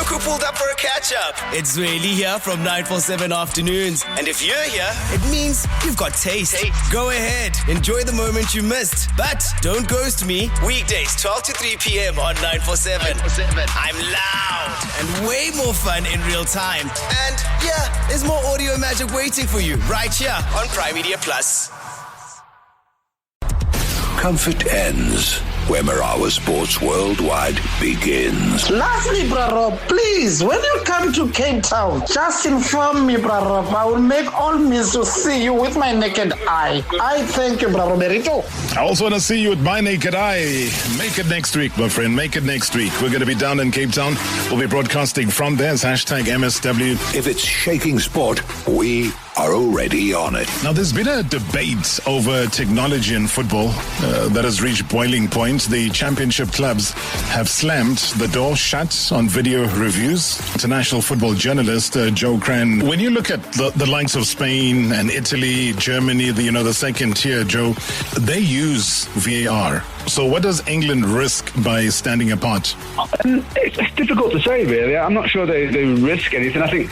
who pulled up for a catch-up. It's really here from 947 Afternoons. And if you're here, it means you've got taste. Go ahead, enjoy the moment you missed. But don't ghost me. Weekdays, 12 to 3 p.m. on 947. I'm loud and way more fun in real time. And yeah, there's more audio magic waiting for you right here on Prime Media Plus. Comfort ends where Marawa Sports Worldwide begins. Lastly, Brother, please, when you come to Cape Town, just inform me, Brother. I will make all means to see you with my naked eye. I thank you, Brother Berito. I also want to see you with my naked eye. Make it next week, my friend. Make it next week. We're going to be down in Cape Town. We'll be broadcasting from there. It's #MSW. If it's shaking sport, we are already on it. Now, there's been a debate over technology in football that has reached boiling point. The championship clubs have slammed the door shut on video reviews. International football journalist Joe Cran, when you look at the likes of Spain and Italy, Germany, the second tier, Joe, they use VAR. So what does England risk by standing apart? It's difficult to say, really. I'm not sure they risk anything. I think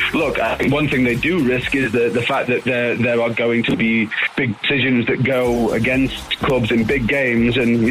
one thing they do risk is the fact that there are going to be big decisions that go against clubs in big games. And,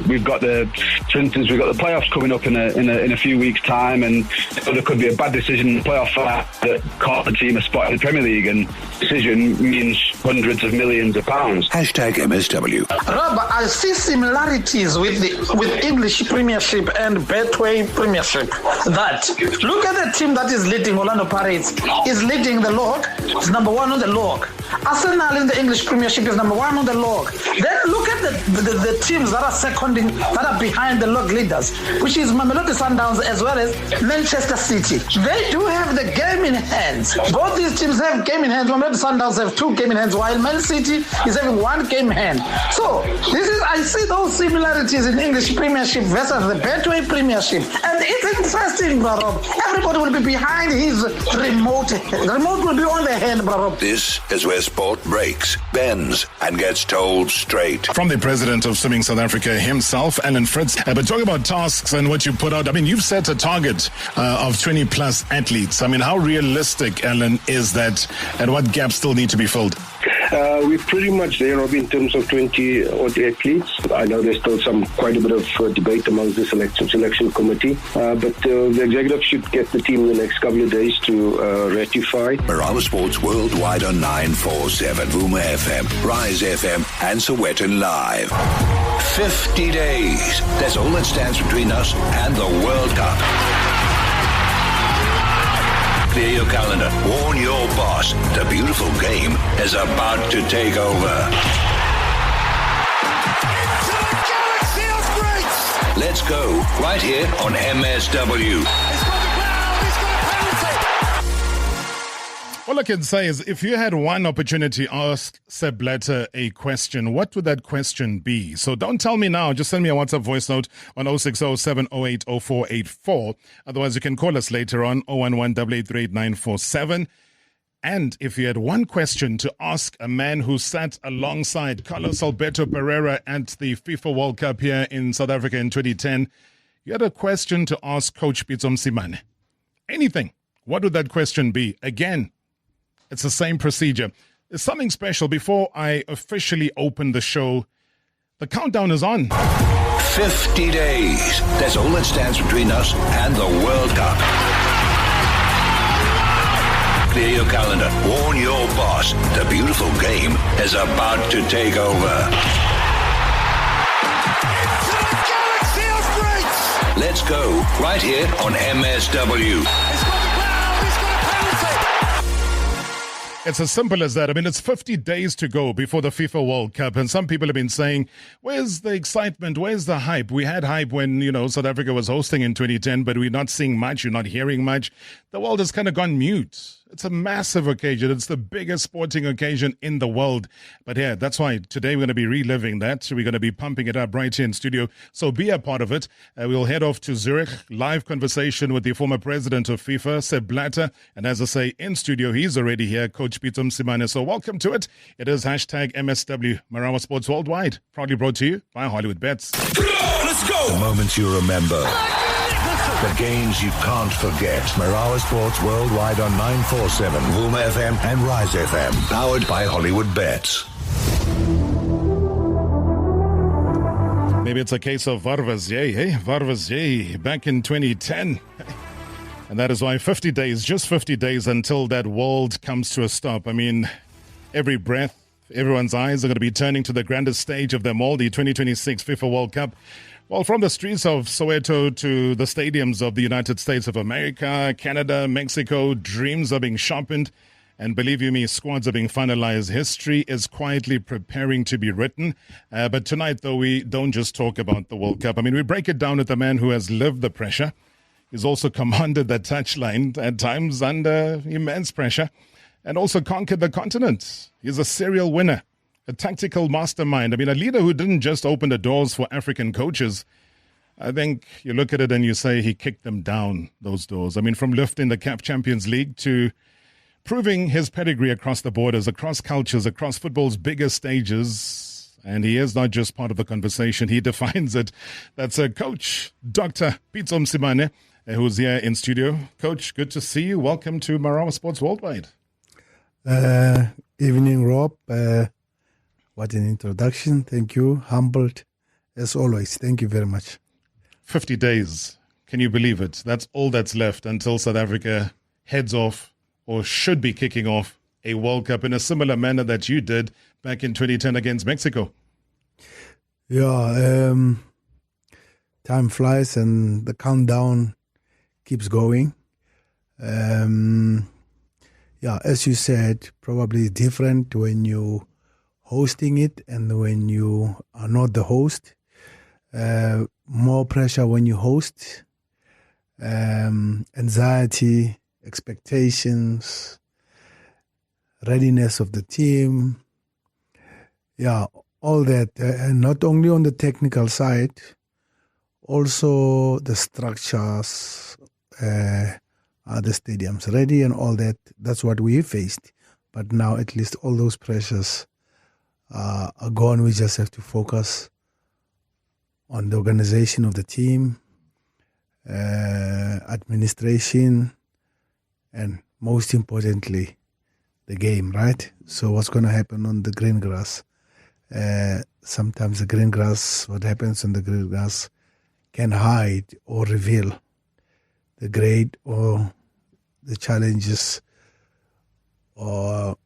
we've got the playoffs coming up in a few weeks' time, and there could be a bad decision in the playoff that cost the team a spot in the Premier League, and decision means hundreds of millions of pounds. #MSW. Rob, I see similarities with English Premiership and Betway Premiership. That look at the team that is leading. Orlando Pirates is leading the log. It's number one on the log. Arsenal in the English Premiership is number one on the log. Then look at the teams that are seconding, that are behind the log leaders, which is Mamelodi Sundowns as well as Manchester City. They do have the game in hands. Both these teams have game in hands. Mamelodi Sundowns have 2 game in hands, while Man City is having 1 game in hand. So I see those similarities in English Premiership versus the Betway Premiership, and it's interesting, bro. Everybody will be behind his remote. The remote will be on the hand, bro. This is where sport breaks, bends, and gets told straight. From the president of Swimming South Africa himself, Alan Fritz. But talking about tasks and what you put out, you've set a target of 20 plus athletes. How realistic, Alan, is that, and what gaps still need to be filled? We're pretty much there, Robbie, in terms of 20 odd athletes. I know there's still quite a bit of debate amongst the selection committee, but the executive should get the team in the next couple of days to ratify. Marawa Sports Worldwide on 947, Vuma FM, Rise FM, and Sowetan Live. 50 days. That's all that stands between us and the World Cup. Clear your calendar. Warn your boss. The beautiful game is about to take over. Into the galaxy of greats! Let's go right here on MSW. All I can say is, if you had one opportunity to ask Seb Blatter a question, what would that question be? So don't tell me now. Just send me a WhatsApp voice note on 060-708-0484. Otherwise, you can call us later on 011-883-8947. And if you had one question to ask a man who sat alongside Carlos Alberto Pereira at the FIFA World Cup here in South Africa in 2010, you had a question to ask Coach Pitso Mosimane. Anything. What would that question be? Again, it's the same procedure. There's something special. Before I officially open the show, the countdown is on. 50 days. That's all that stands between us and the World Cup. Clear your calendar. Warn your boss. The beautiful game is about to take over. Into the galaxy of greats! Let's go right here on MSW. It's as simple as that. It's 50 days to go before the FIFA World Cup, and some people have been saying, where's the excitement? Where's the hype? We had hype when, South Africa was hosting in 2010, but we're not seeing much. You're not hearing much. The world has kind of gone mute. It's a massive occasion. It's the biggest sporting occasion in the world. But yeah, that's why today we're going to be reliving that. We're going to be pumping it up right here in studio. So be a part of it. We'll head off to Zurich. Live conversation with the former president of FIFA, Seb Blatter. And as I say, in studio, he's already here, Coach Pitso Mosimane. So welcome to it. It is #MSW, Marawa Sports Worldwide. Proudly brought to you by Hollywood Bets. Let's go! The moments you remember. The games you can't forget. Marawa Sports Worldwide on 947, Vuma FM and Rise FM. Powered by Hollywood Bets. Maybe it's a case of Varvazye, hey? Varvazye, back in 2010. And that is why 50 days, just 50 days until that world comes to a stop. I mean, every breath, everyone's eyes are going to be turning to the grandest stage of them all, the 2026 FIFA World Cup. Well, from the streets of Soweto to the stadiums of the United States of America, Canada, Mexico, dreams are being sharpened. And believe you me, squads are being finalized. History is quietly preparing to be written. But tonight, though, we don't just talk about the World Cup. I mean, we break it down with the man who has lived the pressure. He's also commanded that touchline at times under immense pressure and also conquered the continent. He's a serial winner, a tactical mastermind. I mean, a leader who didn't just open the doors for African coaches. I think you look at it and you say he kicked them down, those doors. I mean, from lifting the CAF Champions League to proving his pedigree across the borders, across cultures, across football's biggest stages. And he is not just part of the conversation, he defines it. That's a coach, Dr. Pitso Mosimane, who's here in studio. Coach, good to see you. Welcome to Marawa Sports Worldwide. Evening, Rob. What an introduction. Thank you. Humbled, as always. Thank you very much. 50 days. Can you believe it? That's all that's left until South Africa heads off or should be kicking off a World Cup in a similar manner that you did back in 2010 against Mexico. Yeah, time flies and the countdown keeps going. As you said, probably different when you hosting it and when you are not the host. More pressure when you host. Anxiety, expectations, readiness of the team. Yeah, all that. And not only on the technical side, also the structures, are the stadiums ready and all that. That's what we faced. But now at least all those pressures are gone. We just have to focus on the organization of the team, administration, and most importantly, the game, right? So what's going to happen on the green grass? Sometimes the green grass, what happens on the green grass can hide or reveal the grade or the challenges of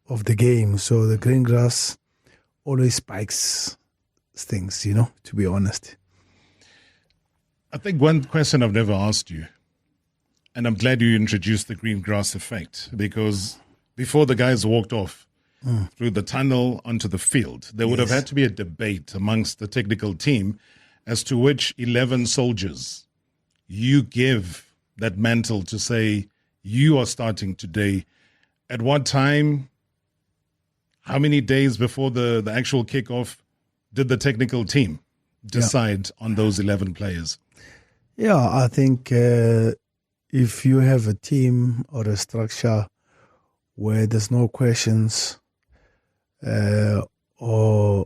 the game. So the green grass always spikes things, to be honest. I think one question I've never asked you, and I'm glad you introduced the green grass effect, because before the guys walked off through the tunnel onto the field, there would have had to be a debate amongst the technical team as to which 11 soldiers you give that mantle to say, you are starting today. At what time, how many days before the actual kickoff did the technical team decide on those 11 players? Yeah, I think if you have a team or a structure where there's no questions or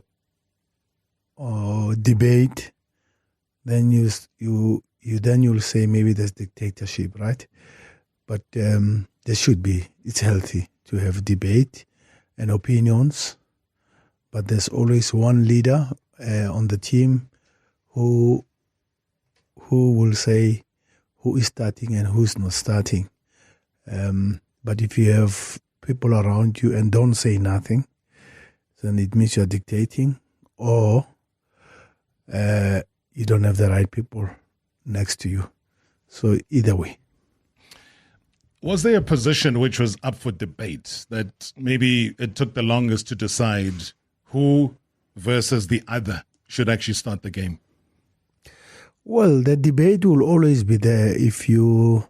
debate, then you'll say maybe there's dictatorship, right? But there should be. It's healthy to have debate and opinions, but there's always one leader on the team who will say who is starting and who's not starting. But if you have people around you and don't say nothing, then it means you're dictating, or you don't have the right people next to you. So either way. Was there a position which was up for debate that maybe it took the longest to decide who versus the other should actually start the game? Well, the debate will always be there if you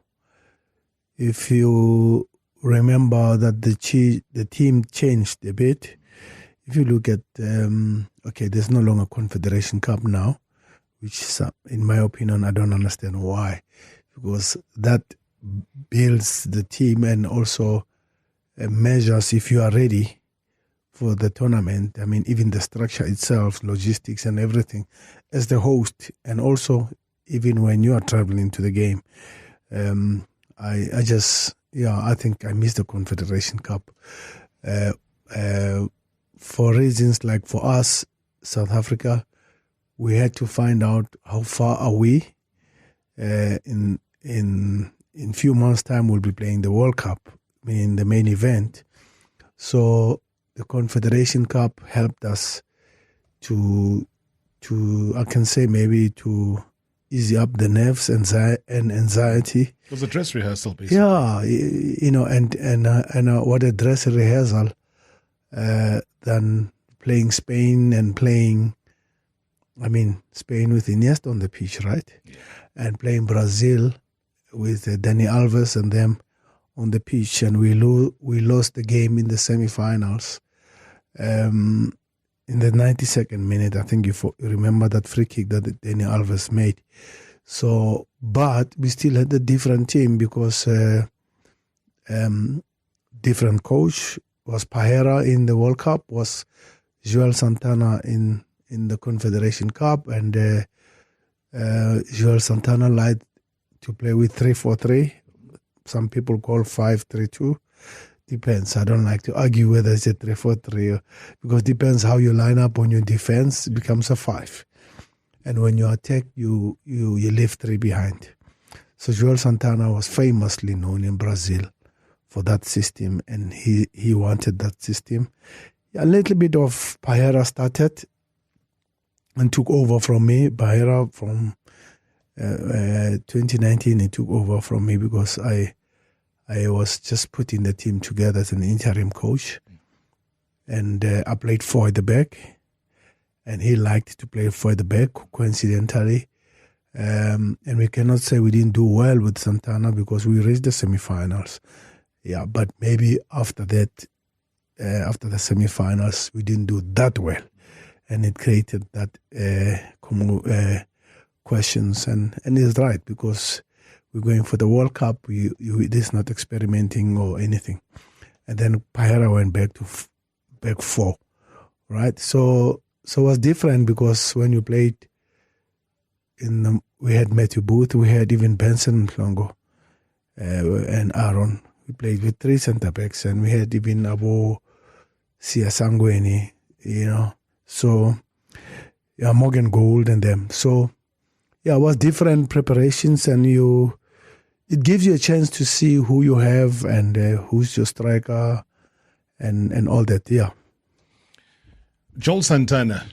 remember that the team changed a bit. If you look at, there's no longer Confederation Cup now, which in my opinion, I don't understand why. Because that builds the team and also measures if you are ready for the tournament. I mean, even the structure itself, logistics and everything, as the host, and also even when you are traveling to the game. I think I missed the Confederation Cup. For reasons like for us, South Africa, we had to find out how far are we. In few months' time, we'll be playing the World Cup, meaning the main event. So the Confederation Cup helped us to I can say maybe to easy up the nerves and anxiety. It was a dress rehearsal, basically. Yeah, and what a dress rehearsal than playing Spain and playing, Spain with Iniesta on the pitch, right? Yeah. And playing Brazil with Dani Alves and them on the pitch, and we lost the game in the semi-finals. In the 92nd minute, I think you remember that free kick that Dani Alves made. So, but we still had a different team because different coach. Was Pajera in the World Cup, was Joel Santana in the Confederation Cup, and Joel Santana liked to play with 3-4-3. Some people call 5-3-2. Depends. I don't like to argue whether it's a 3-4-3 because it depends how you line up on your defense. It becomes a 5. And when you attack, you leave 3 behind. So Joel Santana was famously known in Brazil for that system, and he wanted that system. A little bit of Pajera started and took over from me. Pajera from 2019, he took over from me because I was just putting the team together as an interim coach, and I played 4 at the back, and he liked to play 4 at the back, coincidentally. And we cannot say we didn't do well with Santana because we reached the semi-finals. Yeah, but maybe after that, after the semi-finals, we didn't do that well. And it created that questions. And it's right, because we're going for the World Cup. It is not experimenting or anything. And then Pajera went back to back 4, right? So it was different because when you played we had Matthew Booth, we had even Benson Mhlongo and Aaron. We played with 3 centre backs, and we had even Abo Siasangweni, So, Morgan Gould and them. So, it was different preparations, and it gives you a chance to see who you have and who's your striker and all that, yeah. Joel Santana,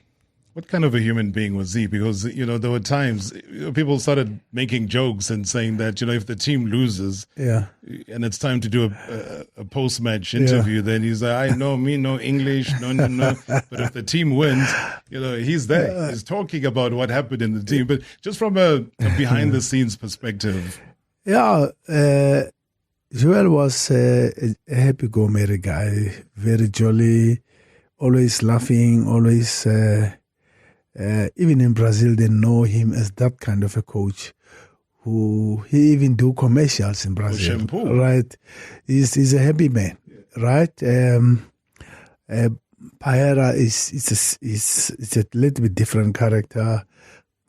what kind of a human being was he? Because, there were times people started making jokes and saying that, if the team loses and it's time to do a post-match interview, then he's like, no English, no. But if the team wins, he's there. He's talking about what happened in the team. But just from a behind-the-scenes perspective. Yeah, Joel was a happy-go-merry guy, very jolly, always laughing, always... even in Brazil, they know him as that kind of a coach who he even do commercials in Brazil, right? He's a happy man, right? Pajera is a little bit different character,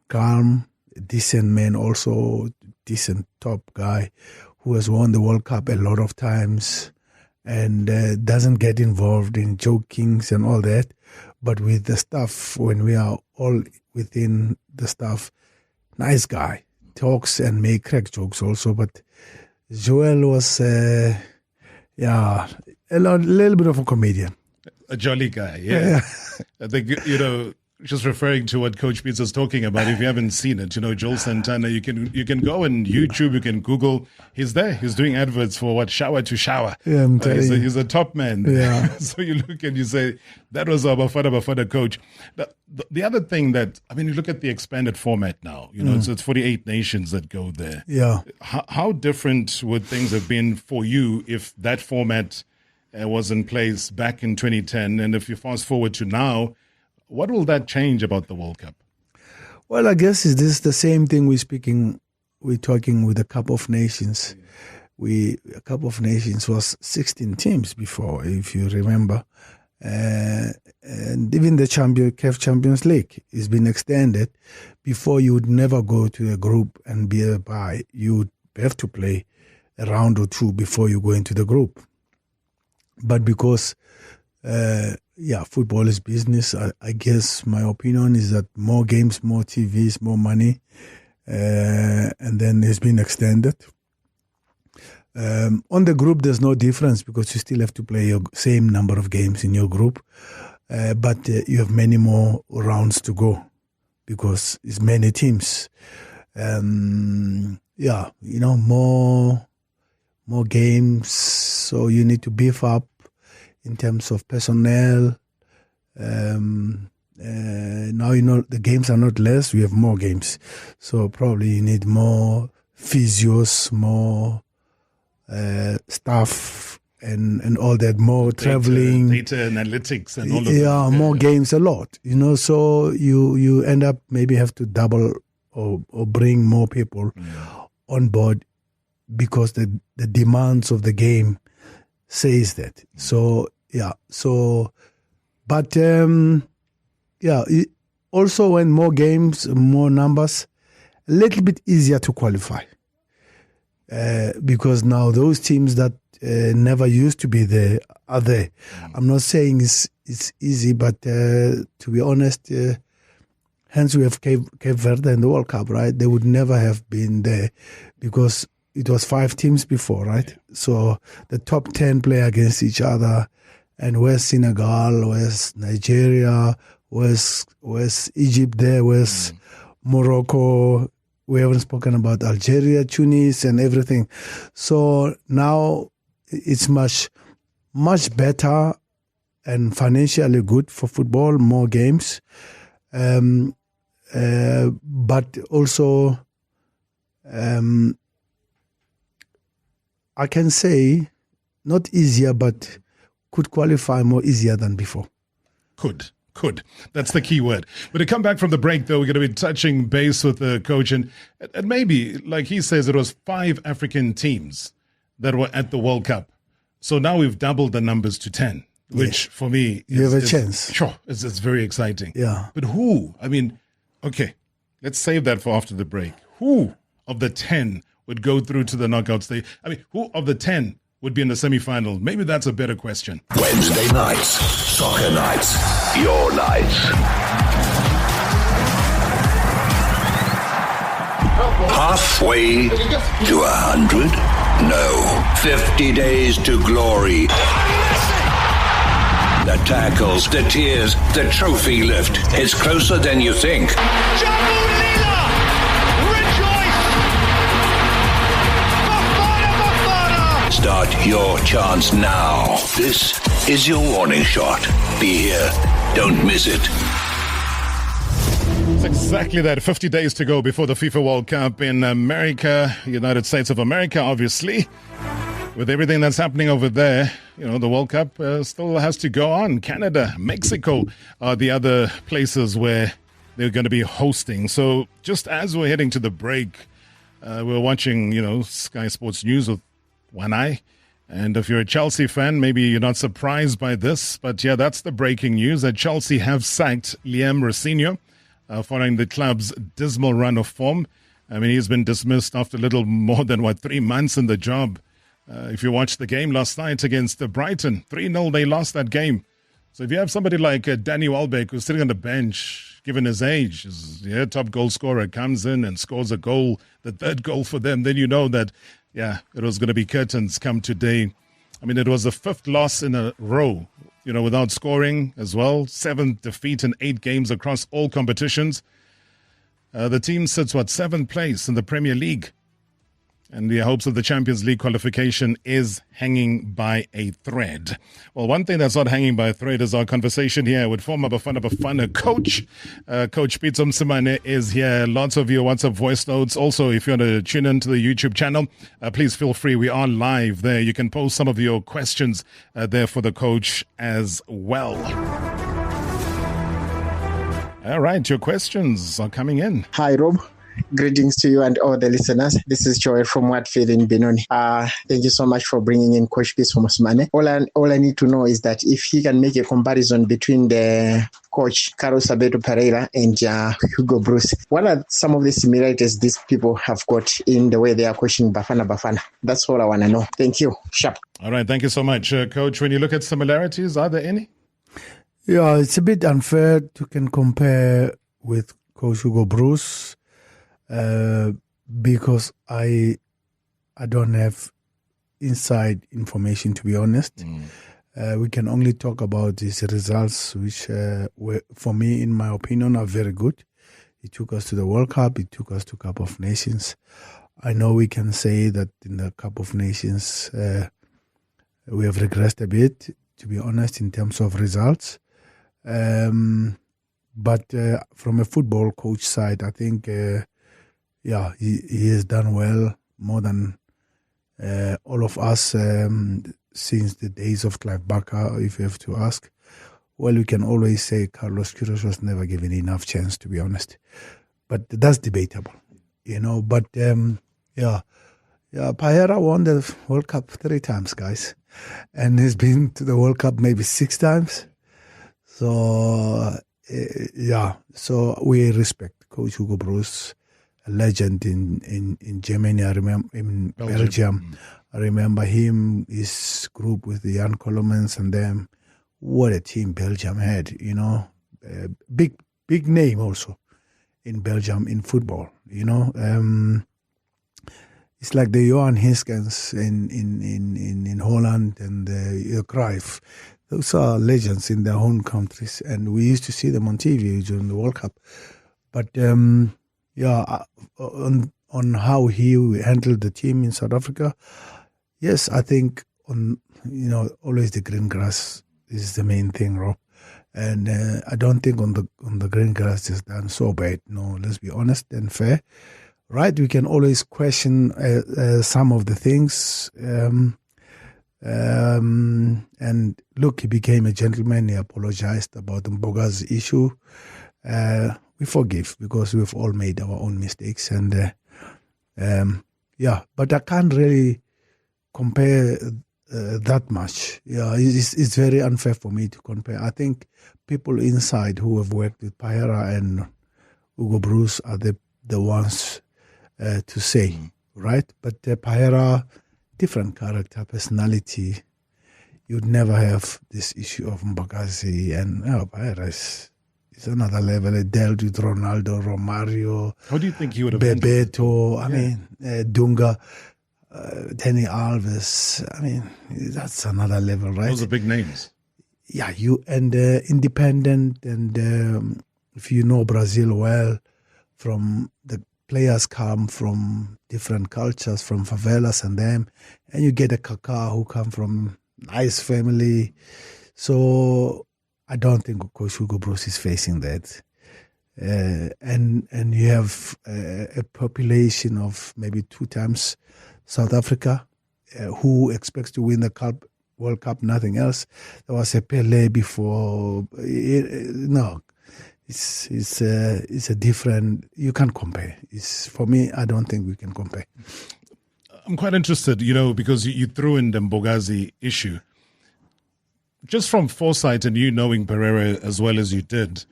calm, decent man, also decent top guy who has won the World Cup a lot of times and doesn't get involved in jokings and all that. But with the staff, when we are all within the staff, nice guy, talks and may crack jokes also. But Joel was, a little bit of a comedian. A jolly guy, yeah. I think, just referring to what Coach Pitso is talking about, if you haven't seen it, Joel Santana, you can go on YouTube, you can Google. He's there. He's doing adverts for Shower to Shower. Yeah, I'm telling you. He's a top man. Yeah. So you look and you say, that was our Bafana coach. The other thing that, you look at the expanded format now, so it's 48 nations that go there. Yeah. How different would things have been for you if that format was in place back in 2010? And if you fast forward to now, what will that change about the World Cup? Well, I guess this is the same thing we're talking with the Cup of Nations. A Cup of Nations was 16 teams before, if you remember. And even the CAF Champions League has been extended. Before, you would never go to a group and be a bye. You would have to play a round or two before you go into the group. But because, football is business, I guess my opinion is that more games, more TVs, more money, and then it's been extended. On the group, there's no difference because you still have to play your same number of games in your group, but you have many more rounds to go because it's many teams. More games, so you need to beef up in terms of personnel. Now the games are not less; we have more games, so probably you need more physios, more staff and all that, more traveling, data analytics and all of that. More games, a lot, so you end up maybe have to double or bring more people on board because the demands of the game says that. Also when more games, more numbers, a little bit easier to qualify. Because now those teams that never used to be there are there. I'm not saying it's easy, but to be honest, hence we have Cape Verde in the World Cup, right? They would never have been there because it was 5 teams before, right? So the top 10 play against each other, and where's Senegal, where's Nigeria, where's Egypt there, where's Morocco. We haven't spoken about Algeria, Tunis, and everything. So now it's much, much better and financially good for football, more games. But also, I can say not easier, but could qualify more easier than before. Could. That's the key word. But to come back from the break, though, we're going to be touching base with the coach. And maybe, like he says, it was 5 African teams that were at the World Cup. So now we've doubled the numbers to 10, which for me you have a chance. Sure, it's very exciting. Yeah. But who? I mean, okay, let's save that for after the break. Who of the 10 would go through to the knockout stage? I mean, who of the 10 would be in the semi-final? Maybe that's a better question. Wednesday nights, soccer nights, your nights. Halfway to 100? No. 50 days to glory. The tackles, the tears, the trophy lift. It's closer than you think. Start your chance now. This is your warning shot. Be here. Don't miss it. It's exactly that. 50 days to go before the FIFA World Cup in America, United States of America, obviously. With everything that's happening over there, the World Cup still has to go on. Canada, Mexico are the other places where they're going to be hosting. So just as we're heading to the break, we're watching, Sky Sports News with one eye. And if you're a Chelsea fan, maybe you're not surprised by this. But yeah, that's the breaking news that Chelsea have sacked Liam Rossini following the club's dismal run of form. I mean, he's been dismissed after a little more than, 3 months in the job. If you watched the game last night against Brighton, 3-0, they lost that game. So if you have somebody like Danny Welbeck who's sitting on the bench, given his age, his top goal scorer comes in and scores a goal, the 3rd goal for them, then you know that, it was going to be curtains come today. I mean, it was the 5th loss in a row, without scoring as well. 7th defeat in 8 games across all competitions. The team sits, 7th place in the Premier League. And the hopes of the Champions League qualification is hanging by a thread. Well, one thing that's not hanging by a thread is our conversation here with former Bafana coach. Coach Pitso Mosimane is here. Lots of your WhatsApp voice notes. Also, if you want to tune into the YouTube channel, please feel free. We are live there. You can post some of your questions there for the coach as well. All right, your questions are coming in. Hi, Rob. Greetings to you and all the listeners. This is Joel from Watfield in Benoni. Thank you so much for bringing in Coach Pitso Mosimane. All I need to know is that if he can make a comparison between the coach Carlos Alberto Pereira and Hugo Bruce, what are some of the similarities these people have got in the way they are coaching Bafana? That's all I want to know. Thank you. Sharp. All right, thank you so much. Coach, when you look at similarities, are there any? Yeah, it's a bit unfair to can compare with Coach Hugo Bruce because I don't have inside information, to be honest. We can only talk about his results, which were, for me, in my opinion, are very good. He took us to the World Cup. He took us to Cup of Nations. I know we can say that in the Cup of Nations we have regressed a bit, to be honest, in terms of results. But from a football coach side, I think, he has done well, more than all of us since the days of Clive Barker, if you have to ask. Well, we can always say Carlos Queiroz was never given enough chance, to be honest. But that's debatable, But, Pereira won the World Cup 3 times, guys. And he's been to the World Cup maybe 6 times. So, so we respect Coach Hugo Bruce, a legend in Germany. I remember in Belgium. I remember him, his group with the Jan Colomans and them. What a team Belgium had, big name also in Belgium in football, It's like the Johan Hiskens in Holland and the Cruyff. Those are legends in their own countries, and we used to see them on TV during the World Cup. But on how he handled the team in South Africa, yes, I think always the green grass is the main thing, Rob. And I don't think on the green grass is done so bad. No, let's be honest and fair. Right, we can always question some of the things. And look, he became a gentleman. He apologized about the Mboga's issue. We forgive because we've all made our own mistakes. And but I can't really compare that much. Yeah, it's very unfair for me to compare. I think people inside who have worked with Pereira and Hugo Bruce are the ones to say, right? But Pereira, different character, personality. You'd never have this issue of Mbagazi, and Pereira is another level. He dealt with Ronaldo, Romario. How do you think he would have Bebeto, Dunga, Danny Alves. That's another level, right? Those are big names. Yeah, independent, and if you know Brazil well, from the players come from different cultures, from favelas and them, and you get a Kaká who come from nice family. So I don't think Coach Hugo Bruce is facing that. And you have a population of maybe 2 times South Africa who expects to win the World Cup, nothing else. There was a Pele before. No. It's a different. You can't compare. For me, I don't think we can compare. I'm quite interested, because you threw in the Mbogazi issue. Just from foresight and you knowing Pereira as well as you did,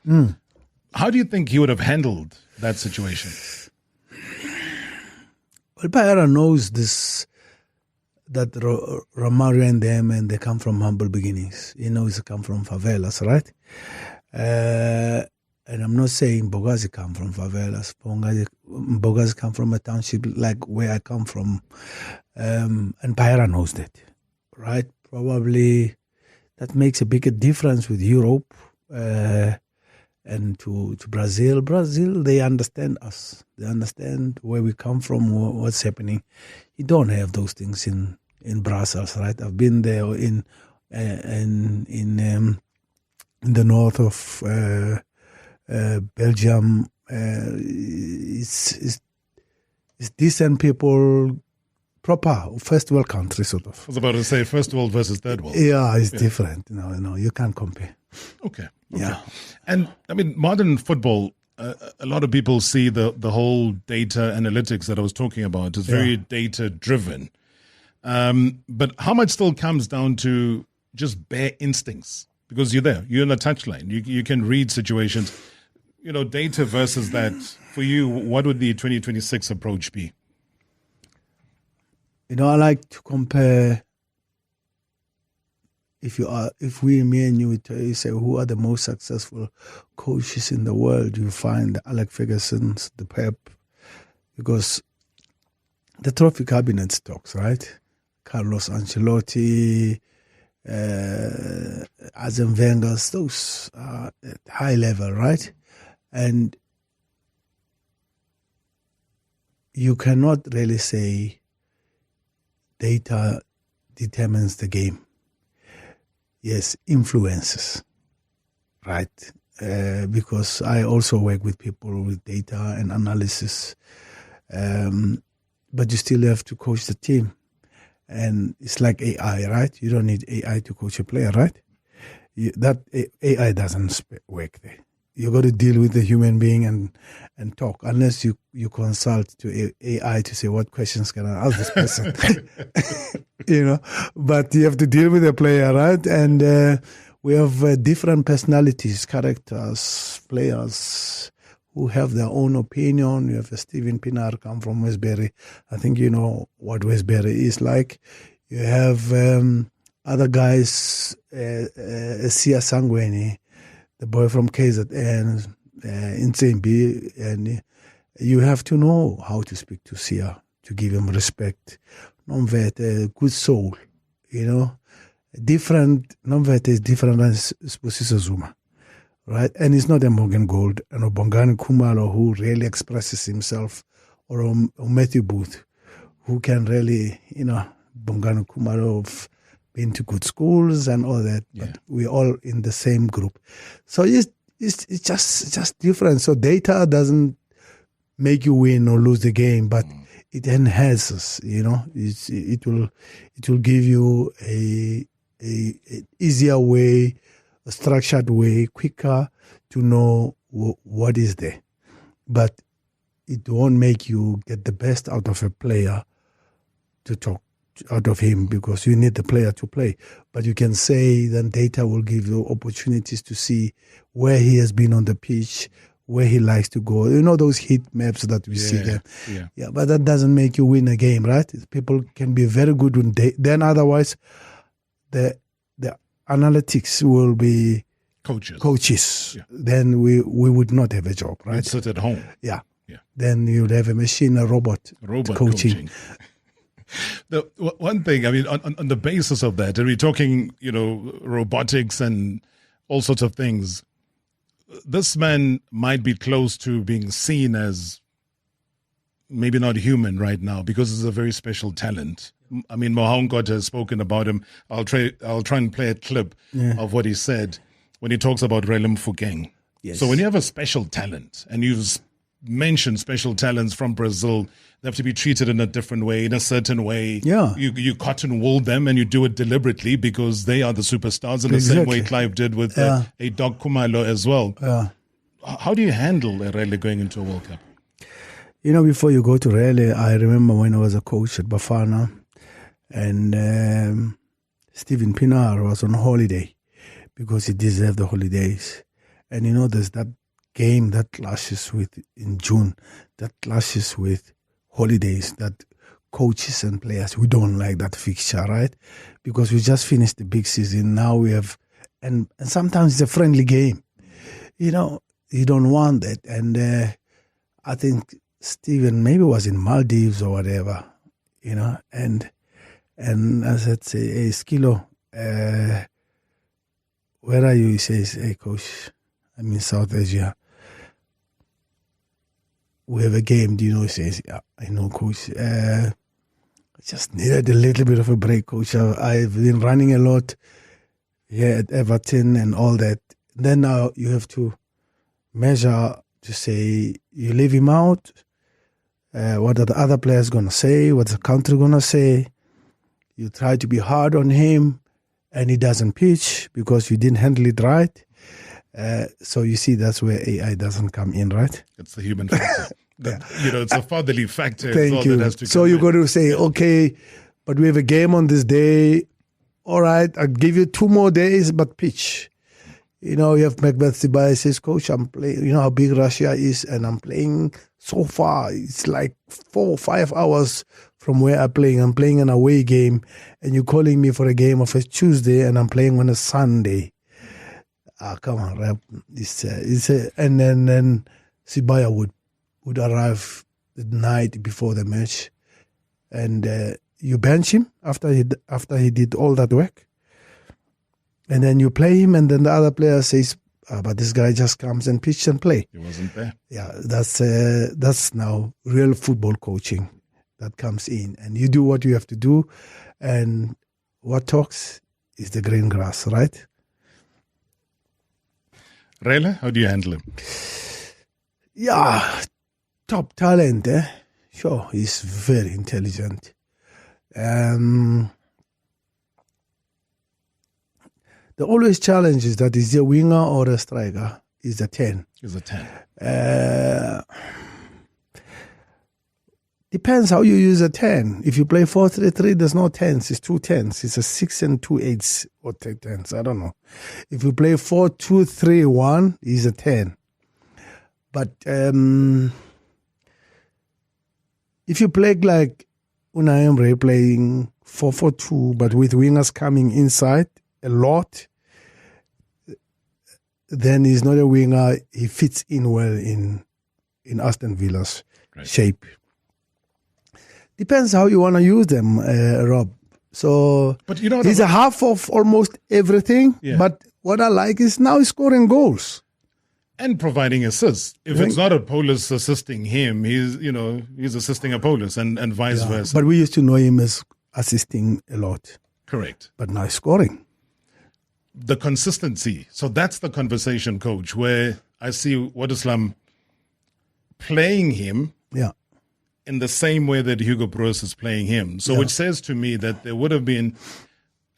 how do you think he would have handled that situation? Well, Pereira knows this, that Romario and them, and they come from humble beginnings. He knows they come from favelas, right? And I'm not saying Mbogazi come from favelas. Mbogazi come from a township like where I come from. And Pereira knows that, right? Probably that makes a bigger difference with Europe and to Brazil. Brazil, they understand us. They understand where we come from, what's happening. You don't have those things in Brussels, right? I've been there in the north of Belgium. It's decent people, proper first world country sort of. I was about to say first world versus third world. Yeah, it's different. No, you can't compare. Okay. Yeah. And modern football, a lot of people see the whole data analytics that I was talking about is very data driven. But how much still comes down to just bare instincts? Because you're there, you're in the touchline, you can read situations. Data versus that. For you, what would the 2026 approach be? I like to compare. If me and you say who are the most successful coaches in the world, you find the Alex Ferguson's, the Pep, because the trophy cabinet talks, right? Carlos Ancelotti, Arsene Wenger, those are at high level, right? And you cannot really say data determines the game. Yes, influences, right? Because I also work with people with data and analysis, but you still have to coach the team. And it's like AI, right? You don't need AI to coach a player, right? That AI doesn't work there. You got to deal with the human being and talk, unless you consult to AI to say, what questions can I ask this person? But you have to deal with the player, right? And we have different personalities, characters, players who have their own opinion. You have Stephen Pienaar come from Westbury. I think you know what Westbury is like. You have other guys, Sia Sangweni, the boy from KZN, in Nsembi, and you have to know how to speak to Sia, to give him respect. Nomvete, a good soul, different. Nomvete is different than Spusiso Zuma, right? And it's not a Morgan Gold and a Bongani Kumalo who really expresses himself, or Matthew Booth, who can really, Bongani Kumalo have been to good schools and all that, but we're all in the same group. So it's just different. So data doesn't make you win or lose the game, but it enhances, it will give you a easier way, a structured way, quicker to know what is there. But it won't make you get the best out of a player to talk out of him, because you need the player to play. But you can say then data will give you opportunities to see where he has been on the pitch, where he likes to go. Those heat maps that we see there. Yeah, but that doesn't make you win a game, right? People can be very good with data. Then otherwise, the analytics will be coaches. Yeah. Then we would not have a job, right? You'd sit at home. Yeah. Then you'd have a machine, a robot coaching. The one thing, on the basis of that, and we're talking, robotics and all sorts of things, this man might be close to being seen as maybe not human right now, because he's a very special talent. Mohankot has spoken about him. I'll try and play a clip of what he said when he talks about Relem Fukeng. Yes. So when you have a special talent, and you've mentioned special talents from Brazil, they have to be treated in a different way, in a certain way. Yeah. You cotton wool them, and you do it deliberately because they are the superstars, in the same way Clive did with a Doc Kumalo as well. Yeah. How do you handle Rele going into a World Cup? Before you go to Rele, I remember when I was a coach at Bafana, and Stephen Pienaar was on holiday because he deserved the holidays. And there's that game that clashes in June, that clashes with holidays, that coaches and players, we don't like that fixture, right? Because we just finished the big season. Now we have, and sometimes it's a friendly game. You don't want that. And I think Stephen maybe was in Maldives or whatever, and I said, hey, Skilo, where are you? He says, hey, coach, I'm in South Asia. We have a game, do you know? He says, yeah, I know, coach. I just needed a little bit of a break, coach. I've been running a lot here at Everton and all that. Then now you have to measure to say, you leave him out. What are the other players going to say? What's the country going to say? You try to be hard on him, and he doesn't pitch because you didn't handle it right. So you see, that's where AI doesn't come in, right? It's the human factor. It's a fatherly factor. Thank you. That has to So you got to say, okay, but we have a game on this day. All right, I'll give you 2 more days, but pitch. You have Macbeth Sibai says, Coach, I'm playing, you know how big Russia is, and I'm playing so far. It's like 4 or 5 hours from where I'm playing. I'm playing an away game, and you're calling me for a game of a Tuesday, and I'm playing on a Sunday. Come on, rap. And then Sibaya would arrive the night before the match, and you bench him after he did all that work, and then you play him, and then the other player says, but this guy just comes and pitch and play. He wasn't there. Yeah, that's now real football coaching that comes in, and you do what you have to do, and what talks is the green grass, right? Rayla, how do you handle him? Yeah, top talent, eh? Sure, he's very intelligent. The always challenge is that is he a winger or a striker? He's a 10. He's a 10. Depends how you use a 10. If you play 4-3-3, there's no 10s. It's 2 10s. It's a 6 and 2 8s or 10s. I don't know. If you play 4-2-3-1, he's a 10. But if you play like Unai Emery playing 4-4-2, but with wingers coming inside a lot, then he's not a winger. He fits in well in Aston Villa's shape. Depends how you want to use them, Rob. So but he's a half of almost everything. Yeah. But what I like is now he's scoring goals and providing assists. If it's not Apollos assisting him, he's assisting Apollos and vice versa. But we used to know him as assisting a lot. Correct. But now he's scoring. The consistency. So that's the conversation, Coach, where I see Wadislam playing him. Yeah. In the same way that Hugo Broos is playing him. So which says to me that there would have been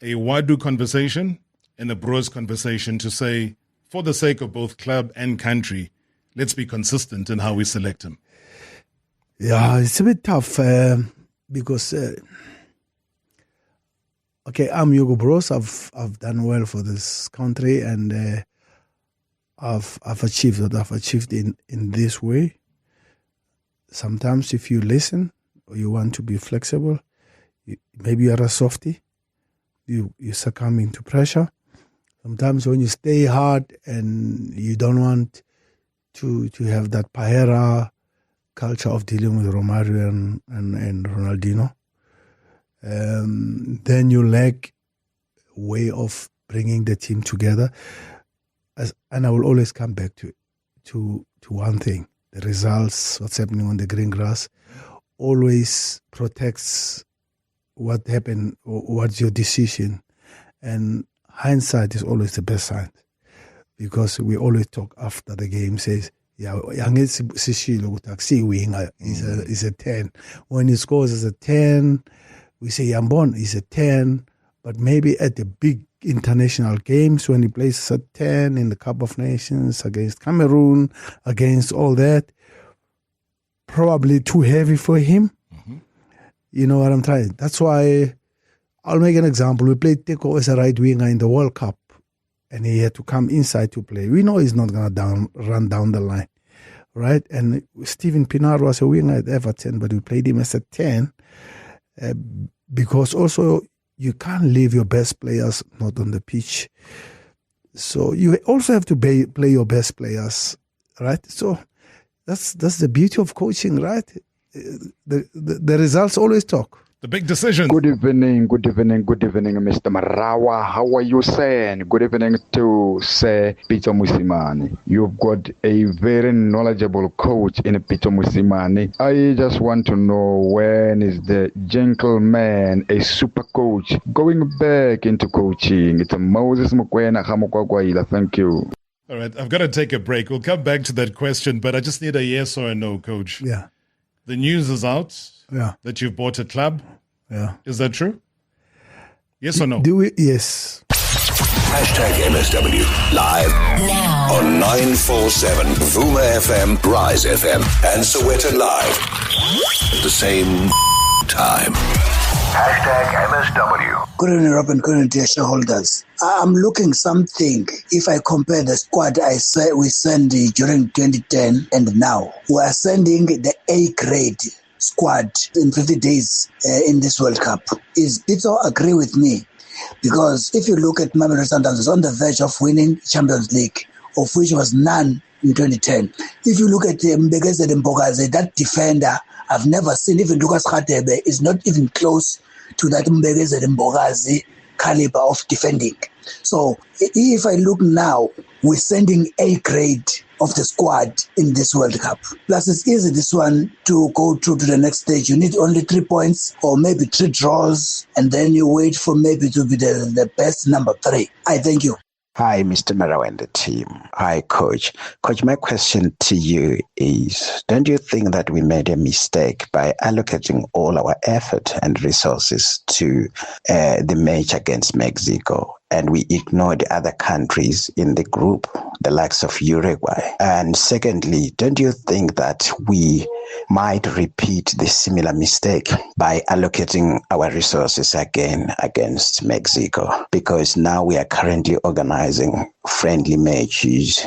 a Wadu conversation and a Broos conversation to say, for the sake of both club and country, let's be consistent in how we select him. Yeah, it's a bit tough because, I'm Hugo Broos. I've done well for this country, and I've achieved what I've achieved in this way. Sometimes if you listen or you want to be flexible, maybe you're a softie, you succumb into pressure. Sometimes when you stay hard and you don't want to have that paera culture of dealing with Romario and Ronaldinho, then you lack a way of bringing the team together. And I will always come back to one thing. The results, what's happening on the green grass, always protects what happened or what's your decision. And hindsight is always the best side, because we always talk after the game, says, he's a 10. When he scores as a 10, we say Yambon is a 10, but maybe at the big international games when he plays as a 10 in the Cup of Nations against Cameroon, against all that, probably too heavy for him. Mm-hmm. You know what I'm trying? That's why I'll make an example. We played Teko as a right winger in the World Cup, and he had to come inside to play. We know he's not going to run down the line, right? And Steven Pienaar was a winger at Everton, but we played him as a 10 because also you can't leave your best players not on the pitch. So you also have to play your best players, right? So that's the beauty of coaching, right? The results always talk. The big decision. Good evening, Mr. Marawa. How are you saying? Good evening to Sir Pitso Mosimane. You've got a very knowledgeable coach in Pitso Mosimane. I just want to know, when is the gentleman a super coach going back into coaching? It's Moses Mukwena Hamukwakwila. Thank you. All right, I've got to take a break. We'll come back to that question, but I just need a yes or a no, Coach. Yeah. The news is out. Yeah. That you've bought a club. Yeah. Is that true? Yes or no? Yes. #MSW. Live Now on 947 Vuma FM, Rise FM, and Soweto Live. At the same time. #MSW. Good evening, Robin. Good evening, dear shareholders. I'm looking something. If I compare the squad we sent during 2010 and now, we are sending the A grade squad in 50 days in this World Cup. Is Pitso agree with me? Because if you look at Mamelodi Sundowns, it's on the verge of winning Champions League, of which was none in 2010. If you look at Mbegeze Mbogazi, that defender, I've never seen, even Lucas Radebe is not even close to that Mbegeze Mbogazi caliber of defending. So if I look now, we're sending A grade of the squad in this World Cup. Plus, it's easy this one to go through to the next stage. You need only 3 points or maybe 3 draws, and then you wait for maybe to be the best number 3. I thank you. Hi, Mr. Marawa and the team. Hi, Coach. Coach, my question to you is, don't you think that we made a mistake by allocating all our effort and resources to the match against Mexico, and we ignored other countries in the group, the likes of Uruguay? And secondly, don't you think that we might repeat the similar mistake by allocating our resources again against Mexico? Because now we are currently organizing friendly matches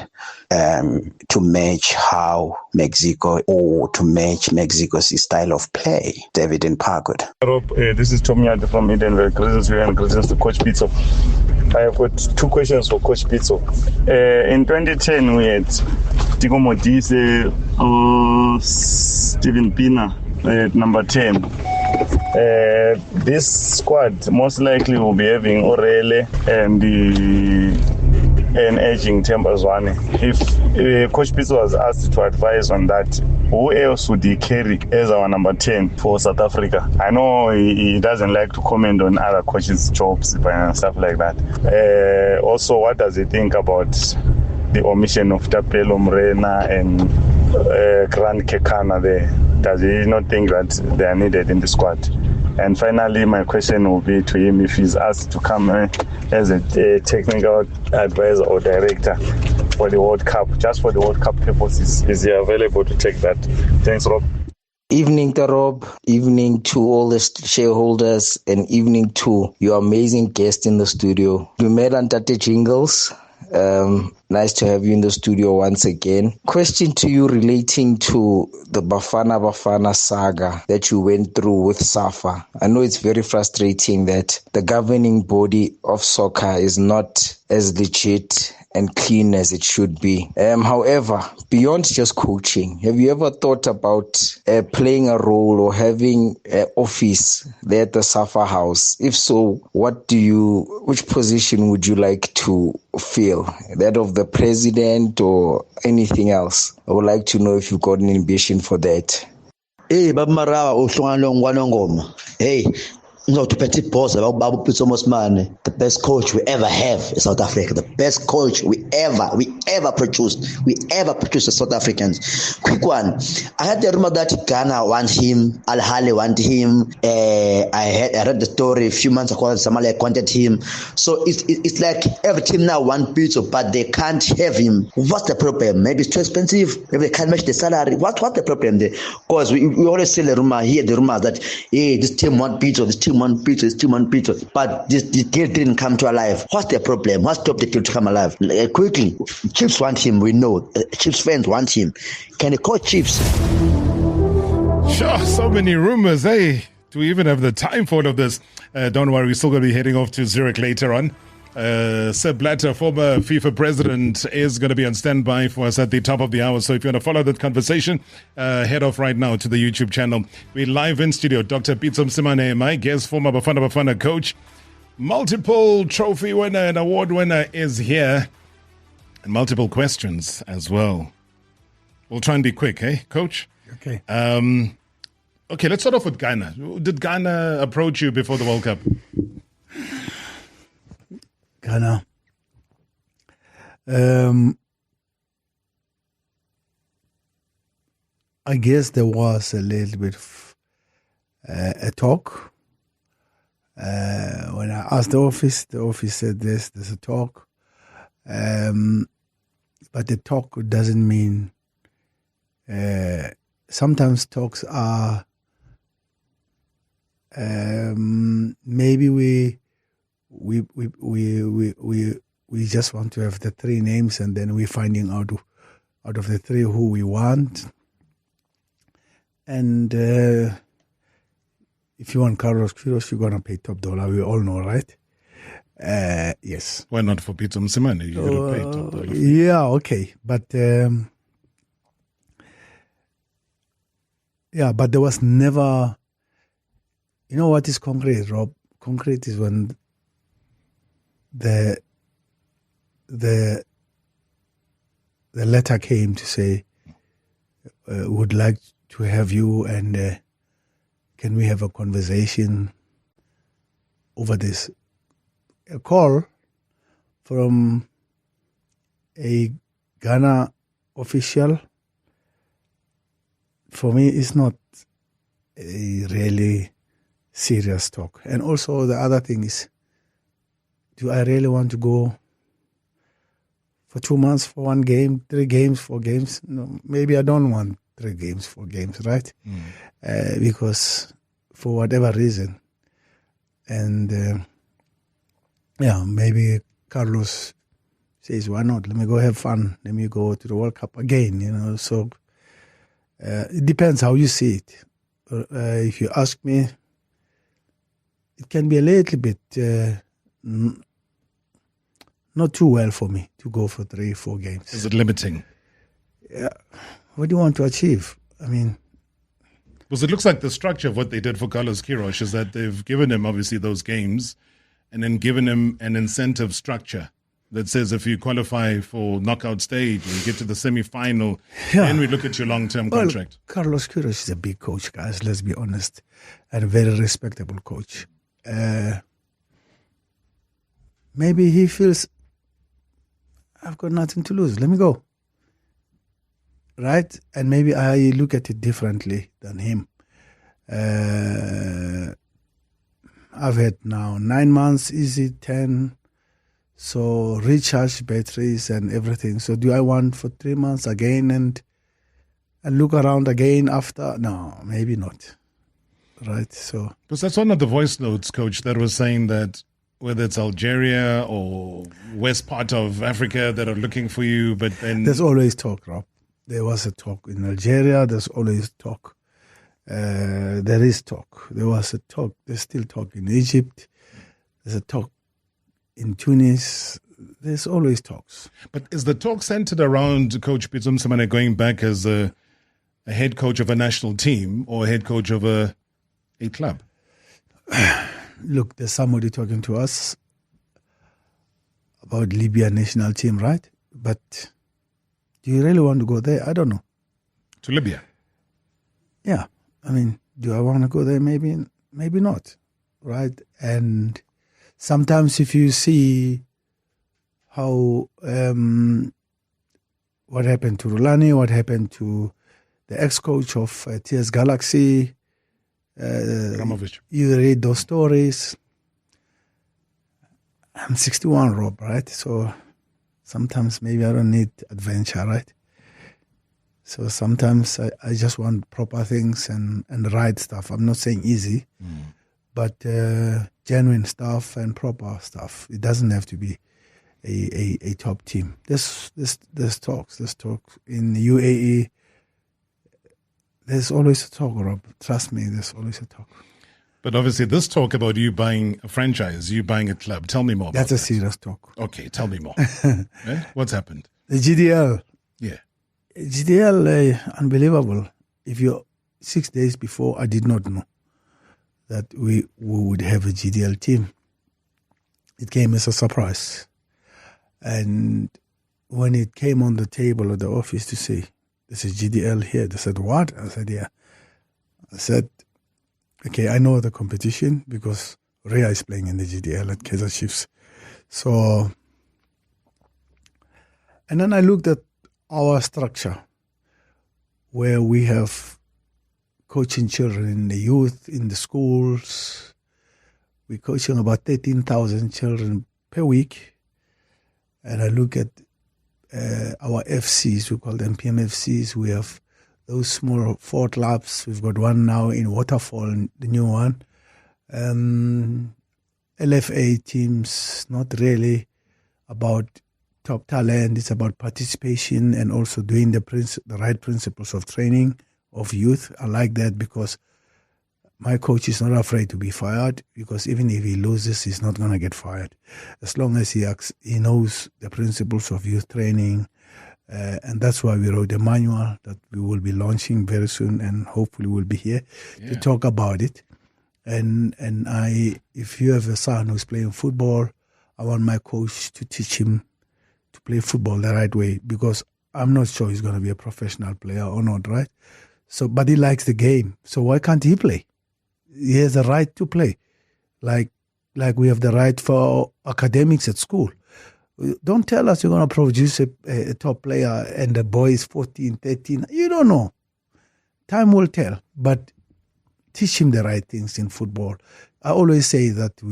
to match how Mexico, or to match Mexico's style of play. David and Parkwood. Rob, this is Tommy from Edenville. Greetings to you and greetings to Coach Pitso. I have got 2 questions for Coach Pitso. In 2010, we had Tico Modise, Steven Pina at number 10. This squad most likely will be having Orele and aging Tembazwane. If Coach Pitso was asked to advise on that, who else would he carry as our number 10 for South Africa? I know he doesn't like to comment on other coaches' jobs and stuff like that. Also, what does he think about the omission of Tapelo Mrena and Grant Kekana there? Does he not think that they are needed in the squad? And finally, my question will be to him, if he's asked to come as a technical advisor or director for the World Cup, just for the World Cup purposes, is he available to take that? Thanks, Rob. Evening to Rob, evening to all the shareholders, and evening to your amazing guest in the studio. We met on Tate Jingles. Nice to have you in the studio once again. Question to you relating to the Bafana saga that you went through with SAFA. I know it's very frustrating that the governing body of soccer is not as legit and clean as it should be. However, beyond just coaching, have you ever thought about playing a role or having an office there at the SAFA house? If so, which position would you like to fill? That of the president or anything else? I would like to know if you've got an ambition for that. Hey, Baba Marawa, hey, to Petit Boss, about Pitso Mosimane, the best coach we ever have in South Africa, the best coach we ever produced as South Africans. Quick one, I had the rumor that Ghana want him, Al Ahly want him. I read the story a few months ago that Zamalek wanted him. So it's like every team now want Pitso, but they can't have him. What's the problem? Maybe it's too expensive. Maybe they can't match the salary. What's the problem there? Because we always hear the rumor that hey, this team want Pitso, this team want Pitso, but this deal didn't come to alive. What's the problem? What stopped the deal to come alive? Quickly, Chiefs want him, we know. Chiefs fans want him. Can they call Chiefs? Sure, so many rumors, hey. Do we even have the time for all of this? Don't worry, we're still going to be heading off to Zurich later on. Seb Blatter, former FIFA president, is going to be on standby for us at the top of the hour. So if you want to follow that conversation, head off right now to the YouTube channel. We're live in studio. Dr. Pitso Mosimane, my guest, former Bafana coach, multiple trophy winner and award winner, is here. And multiple questions as well. We'll try and be quick, eh, Coach? Okay. Okay, let's start off with Ghana. Did Ghana approach you before the World Cup? Ghana. I guess there was a little bit of a talk when I asked the office said there's a talk. But the talk doesn't mean. Sometimes talks are. Maybe we just want to have the three names, and then we're finding out of the three who we want. And if you want Carlos Queiroz, you're gonna pay top dollar. We all know, right? Yes. Why not for Pitso Mosimane? You would have paid top dollar. Yeah, okay, but but there was never. You know what is concrete, Rob? Concrete is when the letter came to say, would like to have you, and can we have a conversation over this? A call from a Ghana official, for me, is not a really serious talk. And also the other thing is, do I really want to go for 2 months for one game, 3 games, 4 games? No, maybe I don't want 3 games, 4 games, right? Because for whatever reason. And maybe Carlos says, why not? Let me go have fun. Let me go to the World Cup again, So it depends how you see it. If you ask me, it can be a little bit not too well for me to go for 3-4 games. Is it limiting? Yeah. What do you want to achieve? I mean, because it looks like the structure of what they did for Carlos Queiroz is that they've given him obviously those games, and then given him an incentive structure that says if you qualify for knockout stage and get to the semi-final, then we look at your long-term contract. Carlos Queiroz is a big coach, guys. Let's be honest, and a very respectable coach. Maybe he feels I've got nothing to lose. Let me go. Right? And maybe I look at it differently than him. I've had now 9 months, easy 10. So recharge batteries and everything. So do I want for 3 months again and look around again after? No, maybe not. Right? So because that's one of the voice notes, Coach, that was saying that whether it's Algeria or west part of Africa that are looking for you, but then there's always talk, Rob. There was a talk in Algeria. There's always talk. There is talk. There was a talk. There's still talk in Egypt. There's a talk in Tunis. There's always talks. But is the talk centered around Coach Pitso Mosimane going back as a head coach of a national team or a head coach of a club? Look, there's somebody talking to us about Libya national team, right? But do you really want to go there? I don't know. To Libya? Yeah. I mean, do I want to go there? Maybe not, right? And sometimes if you see how what happened to Rulani, what happened to the ex-coach of TS Galaxy, you read those stories. I'm 61, Rob, right? So sometimes maybe I don't need adventure, right? So sometimes I just want proper things and right stuff. I'm not saying easy, but genuine stuff and proper stuff. It doesn't have to be a top team. There's talks. There's talks in the UAE. There's always a talk, Rob. Trust me, there's always a talk. But obviously this talk about you buying a franchise, you buying a club, tell me more about That's a serious talk. Okay, tell me more. What's happened? The GDL. Yeah. GDL, unbelievable. 6 days before, I did not know that we would have a GDL team. It came as a surprise. And when it came on the table at the office to say, there's a GDL here, they said, what? I said, yeah. I said, okay, I know the competition because Rhea is playing in the GDL at Kaizer Chiefs. So, and then I looked at our structure where we have coaching children in the youth, in the schools. we're coaching about 13,000 children per week. And I look at our FCs, we call them PMFCs. We have those small 4 clubs. We've got one now in Waterfall, the new one. LFA teams, not really about top talent. It's about participation and also doing the right principles of training of youth. I like that because my coach is not afraid to be fired, because even if he loses, he's not going to get fired. As long as he knows the principles of youth training. And that's why we wrote a manual that we will be launching very soon, and hopefully we'll be here to talk about it. And if you have a son who's playing football, I want my coach to teach him to play football the right way, because I'm not sure he's going to be a professional player or not, right? So, but he likes the game. So why can't he play? He has a right to play, like we have the right for academics at school. Don't tell us you're going to produce a top player and the boy is 14, 13. You don't know. Time will tell, but teach him the right things in football. I always say that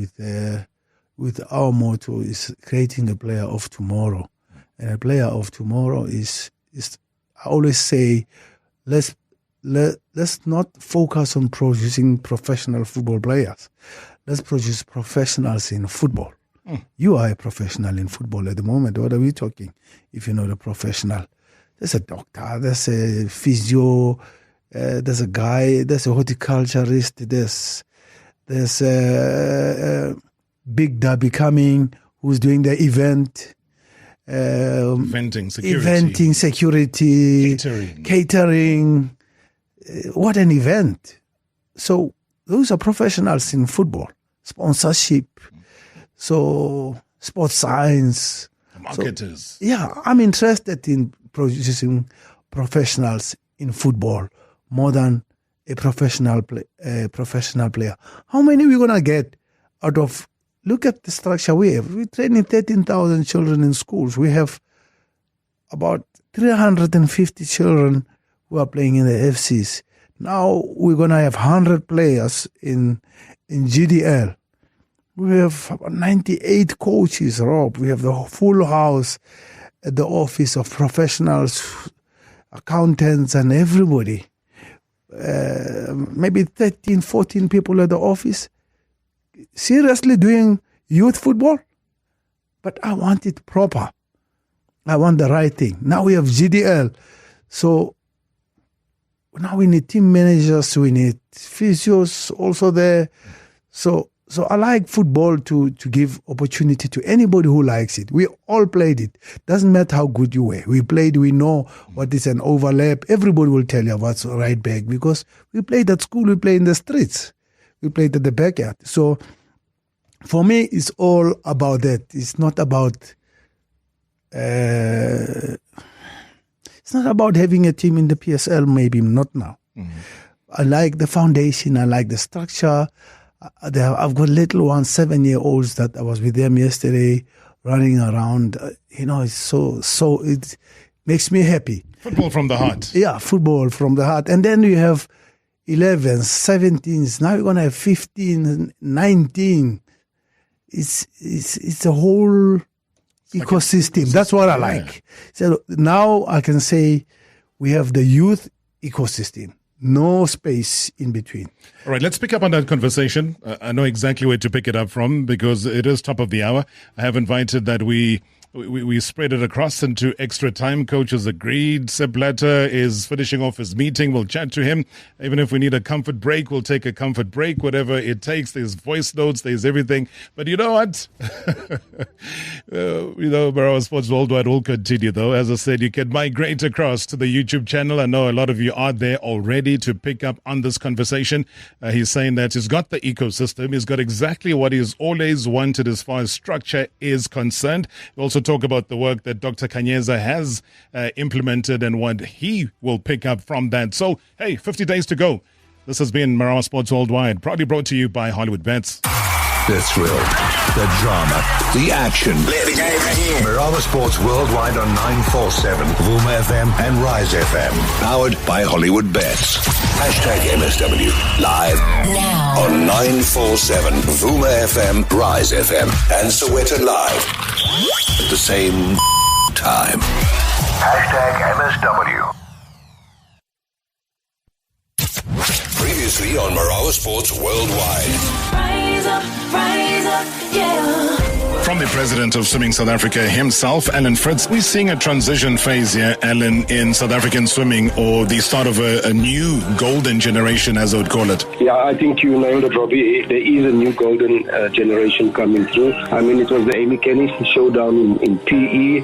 with our motto is creating a player of tomorrow. And a player of tomorrow is I always say, let's not focus on producing professional football players. Let's produce professionals in football. You are a professional in football at the moment. What are we talking? If you know the professional, there's a doctor, there's a physio, there's a guy, there's a horticulturist, there's a Big Derby coming who's doing the event. Eventing security, catering. What an event. So those are professionals in football. Sponsorship. So sports science. Marketers. So, I'm interested in producing professionals in football more than a professional player. How many are we going to get out of... Look at the structure we have. We're training 13,000 children in schools. We have about 350 children who are playing in the FCs. Now we're going to have 100 players in GDL. We have about 98 coaches, Rob. We have the full house at the office of professionals, accountants and everybody. Maybe 13, 14 people at the office. Seriously doing youth football? But I want it proper. I want the right thing. Now we have GDL. So now we need team managers, we need physios also there. So I like football to give opportunity to anybody who likes it. We all played it. Doesn't matter how good you were. We played, we know what is an overlap. Everybody will tell you what's right back because we played at school, we played in the streets. We played at the backyard. So for me, it's all about that. It's not about it's not about having a team in the PSL, maybe not now. I like the foundation. I like the structure. I've got little ones, 7-year-olds that I was with them yesterday, running around. It's so it makes me happy. Football from the heart. Yeah, football from the heart. And then you have 11s, 17s. Now you're going to have 15, 19. It's a whole ecosystem. That's what I like. So now I can say we have the youth ecosystem. No space in between. All right, let's pick up on that conversation. I know exactly where to pick it up from because it is top of the hour. I have invited that we spread it across into extra time. Coach has agreed. Seb Blatter is finishing off his meeting. We'll chat to him. Even if we need a comfort break, we'll take a comfort break, whatever it takes. There's voice notes, there's everything. But you know what? Marawa Sports Worldwide will continue, though. As I said, you can migrate across to the YouTube channel. I know a lot of you are there already to pick up on this conversation. He's saying that he's got the ecosystem. He's got exactly what he's always wanted as far as structure is concerned. He also talk about the work that Dr. Kanyeza has implemented and what he will pick up from that. So, hey, 50 days to go. This has been Marawa Sports Worldwide, proudly brought to you by Hollywood Bets. The thrill, the drama, the action. Let the game begin. Marawa Sports Worldwide on 947, Vuma FM and Rise FM. Powered by Hollywood Bets. #MSW. Live now on 947, Vuma FM, Rise FM and Soweto Live. At the same time. #MSW. Previously on Marawa Sports Worldwide. Rise up, yeah. From the president of Swimming South Africa himself, Alan Fritz, we're seeing a transition phase here, Alan, in South African swimming, or the start of a new golden generation, as I would call it. Yeah, I think you nailed it, Robbie. There is a new golden generation coming through. I mean, it was the Amy Kenny's showdown in PE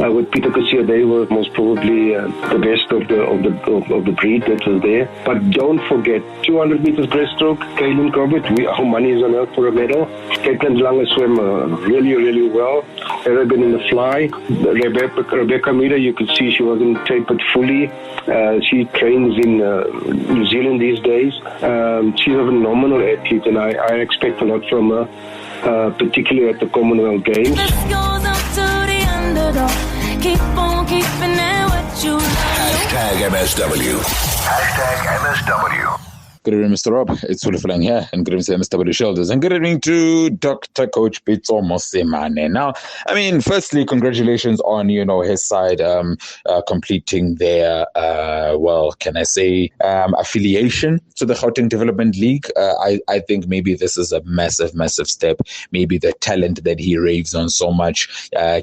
with Peter Kusia. They were most probably the best of the breed that was there. But don't forget, 200 meters breaststroke, Kaylin Corbett. Our money is on her for a medal. Caitlin Lange swam really well. Arabian in the fly. Rebecca Miller, you could see she wasn't tapered fully. She trains in New Zealand these days. She's a phenomenal athlete, and I expect a lot from her, particularly at the Commonwealth Games. This goes up to the underdog. Keep on keeping it what you love. #MSW. #MSW. Good evening, Mr. Rob. It's Fulfilling here, and good evening to MSW Shoulders, and good evening to Dr. Coach Pitso Mosimane. Now, I mean, firstly, congratulations on, his side completing their, affiliation to the Gauteng Development League. I think maybe this is a massive step. Maybe the talent that he raves on so much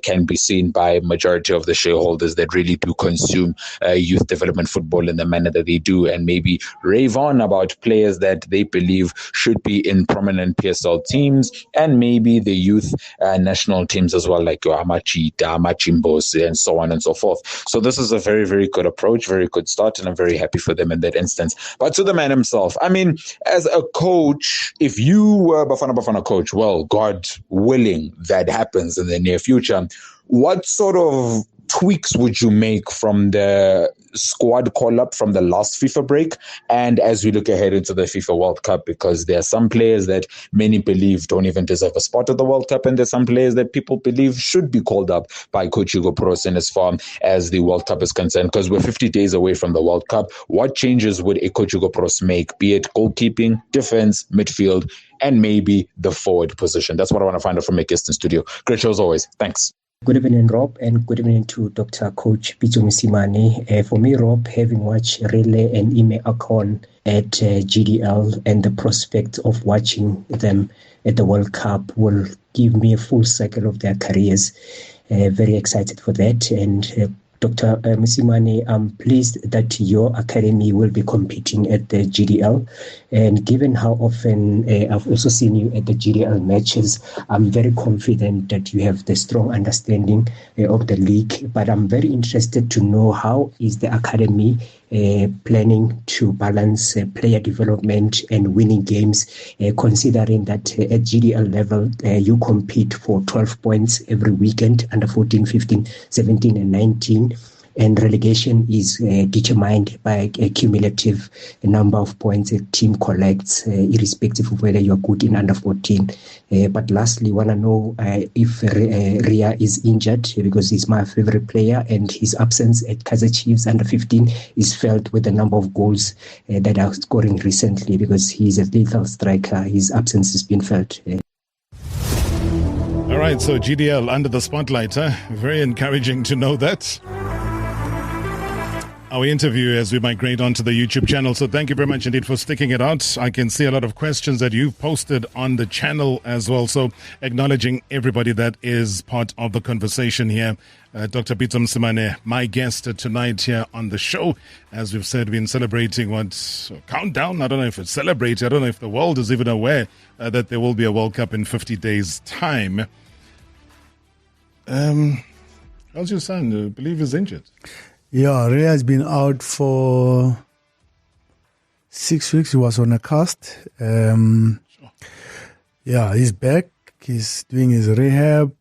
can be seen by majority of the shareholders that really do consume youth development football in the manner that they do, and maybe rave on about players that they believe should be in prominent PSL teams, and maybe the youth national teams as well, like your Amachita, Amachimbos, and so on and so forth. So this is a very, very good approach, very good start, and I'm very happy for them in that instance. But to the man himself, I mean, as a coach, if you were Bafana coach, well, God willing, that happens in the near future, what sort of tweaks would you make from the squad call-up from the last FIFA break, and as we look ahead into the FIFA World Cup? Because there are some players that many believe don't even deserve a spot at the World Cup, and there's some players that people believe should be called up by Coach Hugo Broos as far as the World Cup is concerned. Because we're 50 days away from the World Cup. What changes would a Coach Hugo Broos make, be it goalkeeping, defense, midfield, and maybe the forward position? That's what I want to find out from my guest in studio. Great show as always. Thanks. Good evening, Rob, and good evening to Dr. Coach Pitso Mosimane. For me, Rob, having watched Relay and Ime Akon at GDL and the prospect of watching them at the World Cup will give me a full cycle of their careers. Very excited for that. And Dr. Mosimane, I'm pleased that your academy will be competing at the GDL. And given how often I've also seen you at the GDL matches, I'm very confident that you have the strong understanding of the league. But I'm very interested to know, how is the academy planning to balance player development and winning games, considering that at GDL level, you compete for 12 points every weekend, under 14, 15, 17, and 19. And relegation is determined by a cumulative number of points a team collects, irrespective of whether you're good in under 14. But lastly, want to know if Ria is injured, because he's my favorite player, and his absence at Kaizer Chiefs under 15 is felt with the number of goals that are scoring recently, because he's a lethal striker. His absence has been felt. All right, so GDL under the spotlight, huh? Very encouraging to know that. Our interview as we migrate onto the YouTube channel. So thank you very much indeed for sticking it out. I can see a lot of questions that you've posted on the channel as well. So acknowledging everybody that is part of the conversation here. Dr. Pitso Mosimane, my guest tonight here on the show. As we've said, been celebrating countdown. I don't know if it's celebrating. I don't know if the world is even aware that there will be a World Cup in 50 days' time. How's your son? I believe he's injured. Yeah, Ray has been out for 6 weeks. He was on a cast. Yeah, he's back. He's doing his rehab.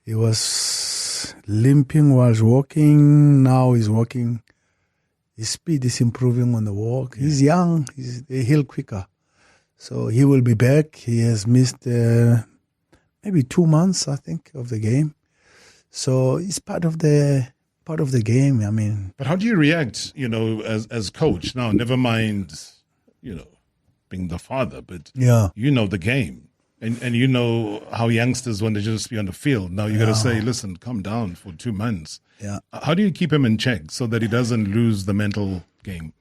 He was limping while walking. Now he's walking. His speed is improving on the walk. He's young. They heal quicker. So he will be back. He has missed maybe 2 months, I think, of the game. So it's part of the game. I mean, but how do you react? As coach now. Never mind, being the father, but the game. And you know how youngsters want to just be on the field. Now you got to say, listen, calm down for 2 months. Yeah. How do you keep him in check so that he doesn't lose the mental game?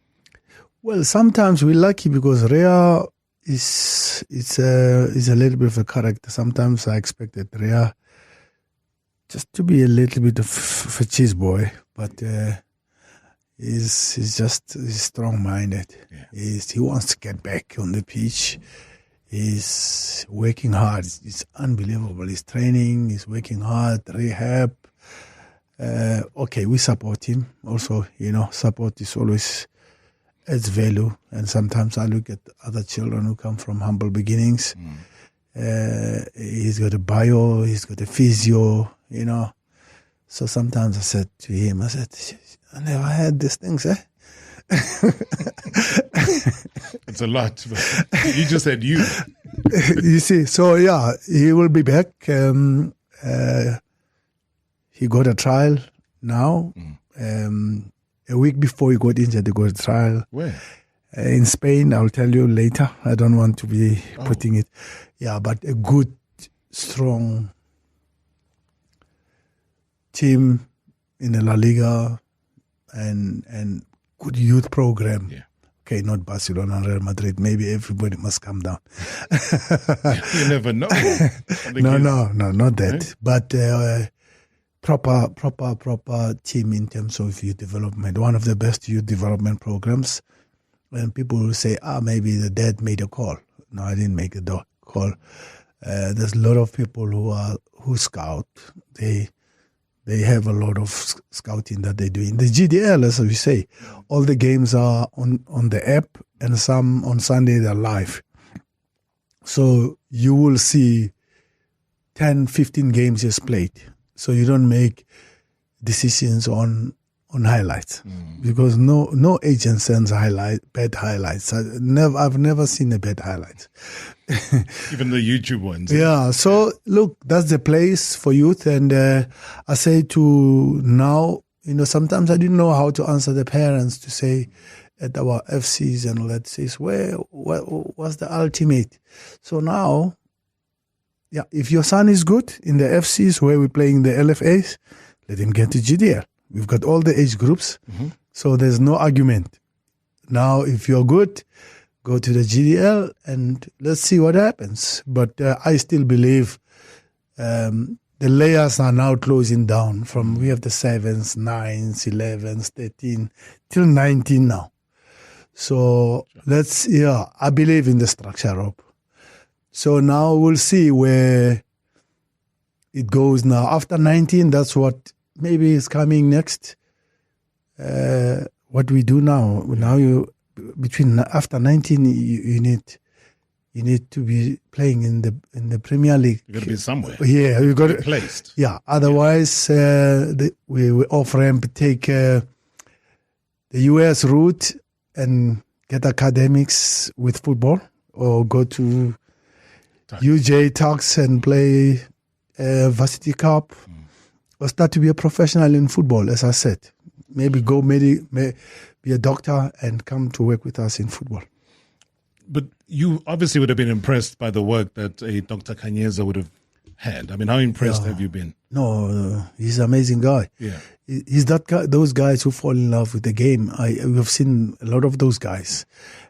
Well, sometimes we're lucky because Rea is a little bit of a character. Sometimes I expected Rea just to be a little bit of a cheese boy, but he's strong-minded. Yeah. He wants to get back on the pitch. He's working hard. It's unbelievable. He's training. He's working hard. Rehab. We support him. Also, support is always adds value. And sometimes I look at other children who come from humble beginnings. He's got a bio. He's got a physio. So sometimes I said to him, I never had these things, eh? It's a lot. But you just said you. You see, so he will be back. He got a trial now. A week before he got injured, he got a trial. Where? In Spain. I'll tell you later. I don't want to be putting it. Yeah, but a good, strong team in the La Liga and good youth program. Yeah. Okay, not Barcelona and Real Madrid. Maybe everybody must come down. You never know. No, not that. Right? But proper team in terms of youth development. One of the best youth development programs. And people will say, maybe the dad made a call. No, I didn't make a call. There's a lot of people who scout. They have a lot of scouting that they do. In the GDL, as we say, all the games are on the app and some on Sunday they're live. So you will see 10, 15 games just played. So you don't make decisions on highlights because no agent sends bad highlights. I've never seen a bad highlight. Even the YouTube ones. Yeah. So look, that's the place for youth. And I say to now, sometimes I didn't know how to answer the parents to say at our FCs and let's say, what's the ultimate? So now, if your son is good in the FCs where we're playing the LFAs, let him get to GDL. We've got all the age groups, so there's no argument. Now, if you're good, go to the GDL and let's see what happens. But I still believe the layers are now closing down we have the 7s, 9s, 11s, 13, till 19 now. So I believe in the structure, Rob. So now we'll see where it goes now. After 19, that's what maybe is coming next. What we do now after 19, you need to be playing in the Premier League. You got to be somewhere. Yeah, you got to be placed. Yeah, otherwise we off ramp take the US route and get academics with football, or go to UJ Talks and play Varsity Cup. Or start to be a professional in football, as I said. Maybe be a doctor and come to work with us in football. But you obviously would have been impressed by the work that a Dr. Kanyeza would have had. I mean, how impressed have you been? No, he's an amazing guy. Yeah. He's that guy, those guys who fall in love with the game. We've seen a lot of those guys.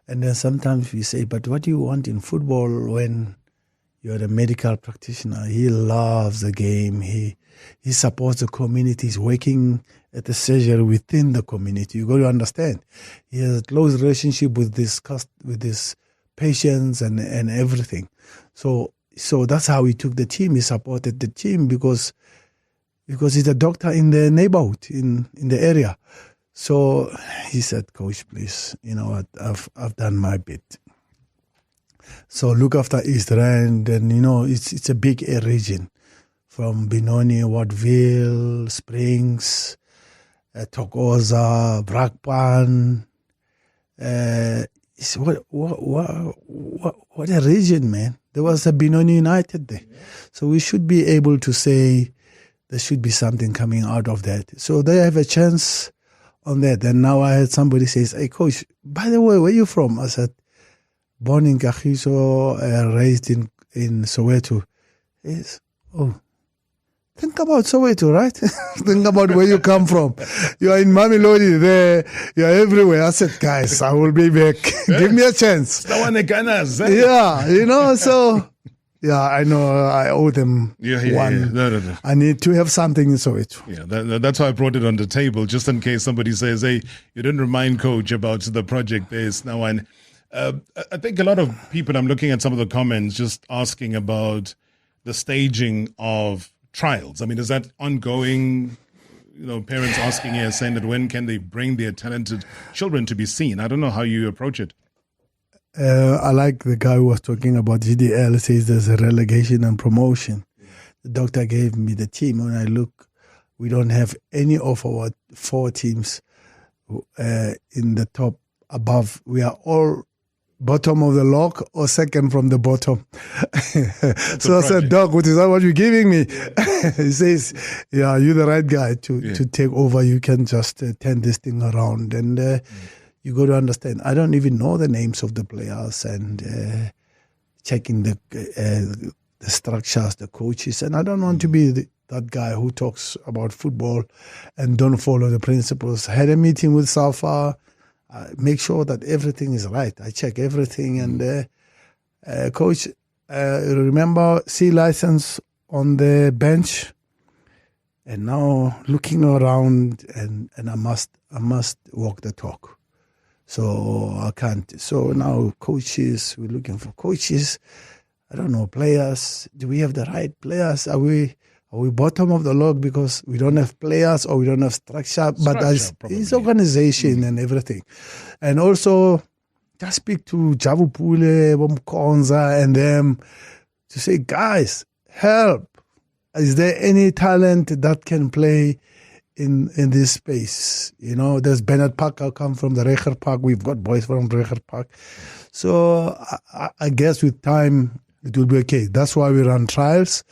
And then sometimes we say, but what do you want in football when you're a medical practitioner? He loves the game. He supports the community. He's working at the surgery within the community. You got to understand. He has a close relationship with his patients and everything. So that's how he took the team. He supported the team because he's a doctor in the neighborhood, in the area. So he said, Coach, please, you know what, I've done my bit. So look after East Rand, and it's a big region. From Benoni, Wattville, Springs, Thokoza, Brakpan, What a region, man. There was a Benoni United there. So we should be able to say there should be something coming out of that. So they have a chance on that. And now I had somebody says, hey, coach, by the way, where are you from? I said, born in Kagiso, raised in Soweto. Yes. Oh, think about Soweto, right? Think about where you come from. You are in Mamelodi there. You are everywhere. I said, guys, I will be back. Give me a chance. Yeah, so... Yeah, I know. I owe them one. No. I need to have something in Soweto. Yeah, that's why I brought it on the table, just in case somebody says, hey, you didn't remind coach about the project there's now. And I think a lot of people, I'm looking at some of the comments, just asking about the staging of trials. I mean, is that ongoing? Parents asking here, saying that when can they bring their talented children to be seen? I don't know how you approach it. I like the guy who was talking about GDL, says there's a relegation and promotion. The doctor gave me the team. When I look, we don't have any of our 4 teams in the top above. We are all bottom of the log or second from the bottom. So I said, Doc, what is that what you're giving me? He says, yeah, you're the right guy to take over. You can just turn this thing around. And you got to understand, I don't even know the names of the players and checking the structures, the coaches. And I don't want to be that guy who talks about football and don't follow the principles. I had a meeting with Safa, make sure that everything is right. I check everything. And coach, remember C license on the bench? And now looking around and I must walk the talk. So I can't. So now coaches, we're looking for coaches. I don't know, players. Do we have the right players? Are we bottom of the log because we don't have players or we don't have structure? But it's organization and everything. And also just speak to Javupule, Bomkonza and them to say, guys, help. Is there any talent that can play in this space? There's Bernard Park. I come from the Recher Park. We've got boys from Recher Park. So I guess with time it will be okay. That's why we run trials,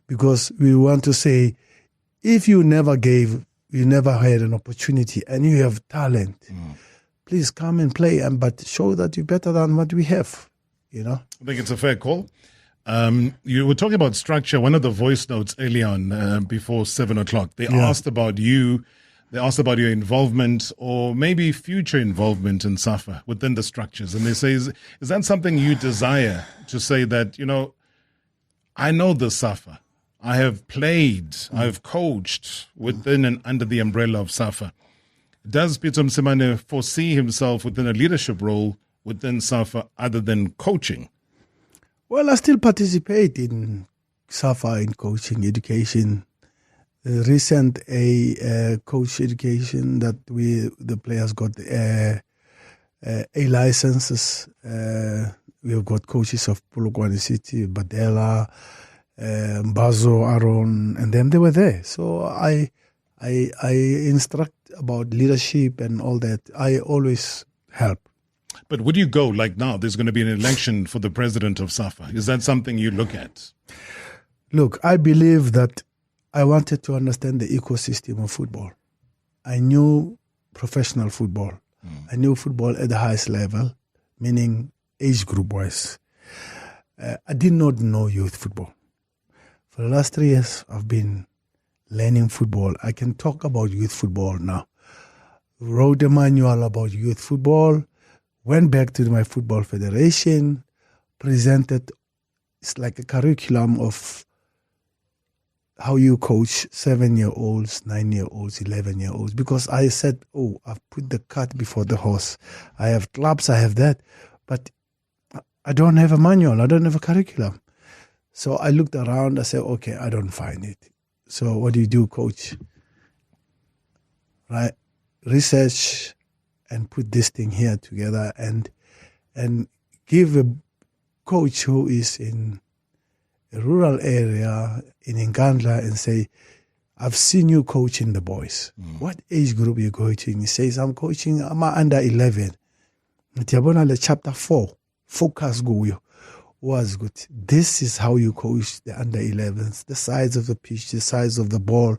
because we want to say, if you never had an opportunity and you have talent, please come and play, but show that you're better than what we have. I think it's a fair call. You were talking about structure. One of the voice notes early on, before 7 o'clock, they asked about you. They asked about your involvement or maybe future involvement in SAFA within the structures. And they say, is that something you desire to say that, I know the SAFA. I have played, I've coached within and under the umbrella of SAFA. Does Pitso Mosimane foresee himself within a leadership role within SAFA other than coaching? Well, I still participate in SAFA, in coaching, education. Recent coach education that the players got A licenses. We have got coaches of Polokwane City, Badela, Mbazo, Aaron, and them. They were there. So I instruct about leadership and all that. I always help. But would you go, like now, there's going to be an election for the president of SAFA. Is that something you look at? Look, I believe that I wanted to understand the ecosystem of football. I knew professional football. I knew football at the highest level, meaning age group-wise. I did not know youth football. For the last 3 years, I've been learning football. I can talk about youth football now. Wrote a manual about youth football, went back to my football federation, presented, it's like a curriculum of how you coach 7-year-olds, 9-year-olds, 11-year-olds. Because I said, I've put the cart before the horse. I have clubs, I have that. But I don't have a manual. I don't have a curriculum. So I looked around. I said, okay, I don't find it. So what do you do, coach? Right? Research and put this thing here together and give a coach who is in a rural area in Ngandla and say, I've seen you coaching the boys. What age group are you coaching? He says, I'm under 11. Chapter 4, focus kuyo, was good. This is how you coach the under 11s, the size of the pitch, the size of the ball,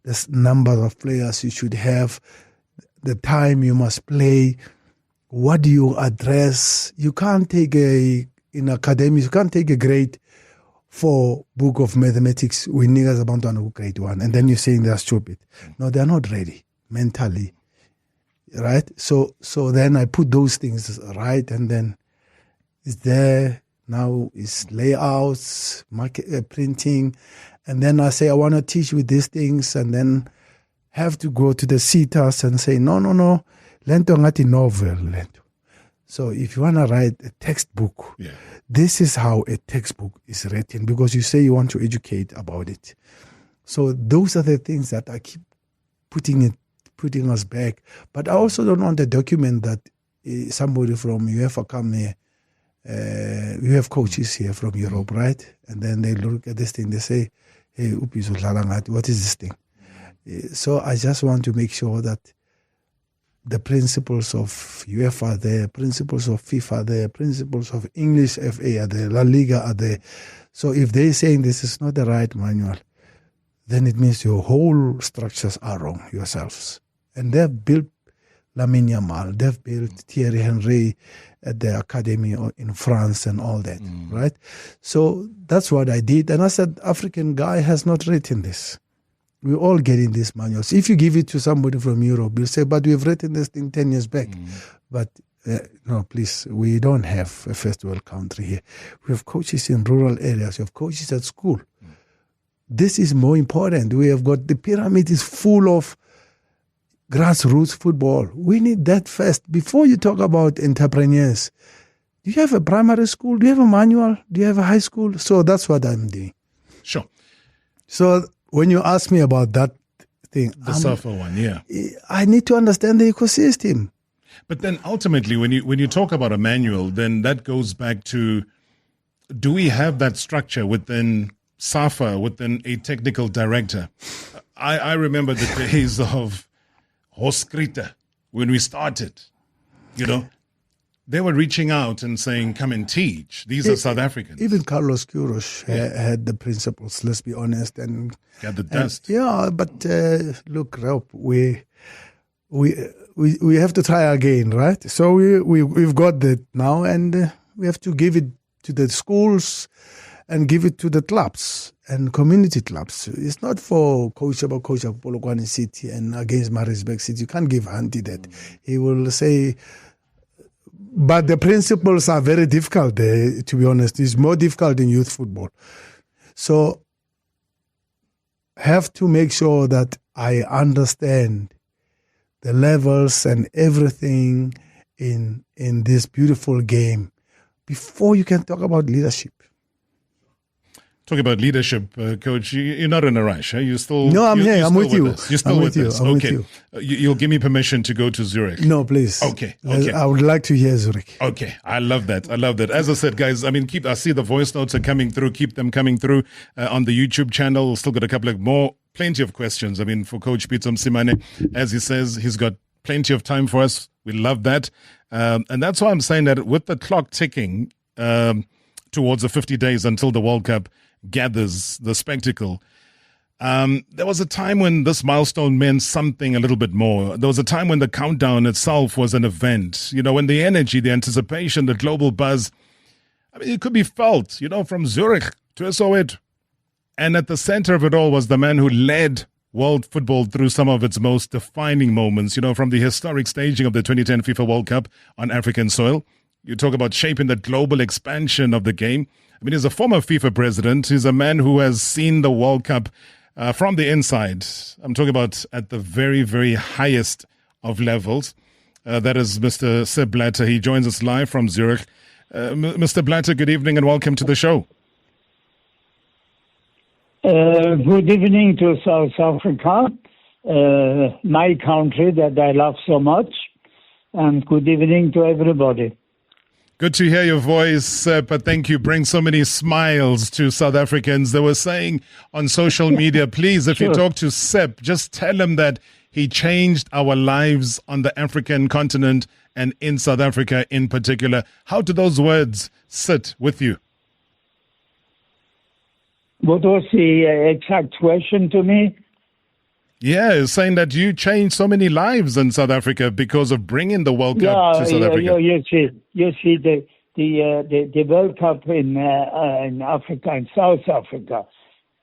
the number of players you should have, the time you must play, what do you address. You can't take in academics, you can't take a grade for book of mathematics with niggas about to grade 1, and then you're saying they're stupid. No, they're not ready mentally, right? So then I put those things right, and then it's there. Now it's layouts, printing, and then I say I want to teach with these things, and then have to go to the CETAs and say no, lento ngati novel lento. So if you want to write a textbook, this is how a textbook is written, because you say you want to educate about it. So those are the things that I keep putting us back. But I also don't want to document that somebody from UEFA come here. You have coaches here from Europe, right? And then they look at this thing, they say, hey, what is this thing? So I just want to make sure that the principles of UEFA are there, principles of FIFA are there, principles of English FA are there, La Liga are there. So if they're saying this is not the right manual, then it means your whole structures are wrong yourselves. And they've built Lamine Yamal, they've built Thierry Henry at the academy in France and all that, right? So that's what I did. And I said, African guy has not written this. We're all getting these manuals. If you give it to somebody from Europe, they'll say, but we've written this thing 10 years back. But no, please, we don't have a first world country here. We have coaches in rural areas. We have coaches at school. This is more important. We have got, the pyramid is full of grassroots football. We need that first. Before you talk about entrepreneurs, do you have a primary school? Do you have a manual? Do you have a high school? So that's what I'm doing. Sure. So when you ask me about that thing, the SAFA one, yeah, I need to understand the ecosystem. But then ultimately, when you talk about a manual, then that goes back to, do we have that structure within SAFA, within a technical director? I remember the days of Hoskrita when we started. They were reaching out and saying, come and teach. These are South Africans. Even Carlos Queiroz had the principles, let's be honest. And got the dust. But look, Rob, we have to try again, right? So we've got that now, and we have to give it to the schools and give it to the clubs and community clubs. It's not for Coach Polokwane City and against Maritzburg City. You can't give Hanti that. He will say... But the principles are very difficult there, to be honest. It's more difficult in youth football. So have to make sure that I understand the levels and everything in this beautiful game before you can talk about leadership. Talking about leadership, Coach, you're not in a rush, huh? You're still... No, I'm here. I'm with you. You're still with us. Okay. You'll give me permission to go to Zurich. No, please. Okay. I would like to hear Zurich. Okay. I love that. As I said, guys, I see the voice notes are coming through. Keep them coming through on the YouTube channel. We'll still got a couple of more, plenty of questions. For Coach Pitso Mosimane, as he says, he's got plenty of time for us. We love that. And that's why I'm saying that with the clock ticking towards the 50 days until the World Cup gathers the spectacle. There was a time when this milestone meant something a little bit more. There was a time when the countdown itself was an event. When the energy, the anticipation, the global buzz, it could be felt, from Zurich to Soweto. And at the center of it all was the man who led world football through some of its most defining moments, from the historic staging of the 2010 FIFA World Cup on African soil. You talk about shaping the global expansion of the game. He's a former FIFA president. He's a man who has seen the World Cup from the inside. I'm talking about at the very, very highest of levels. That is Mr. Seb Blatter. He joins us live from Zurich. Mr. Blatter, good evening and welcome to the show. Good evening to South Africa, my country that I love so much, and good evening to everybody. Good to hear your voice, but thank you. Bring so many smiles to South Africans. They were saying on social media, please, if you talk to Seb, just tell him that He changed our lives on the African continent and in South Africa in particular. How do those words sit with you? What was the exact question to me? Yeah, saying that you changed so many lives in South Africa because of bringing the World Cup to South Africa. You see the World Cup in Africa, in South Africa.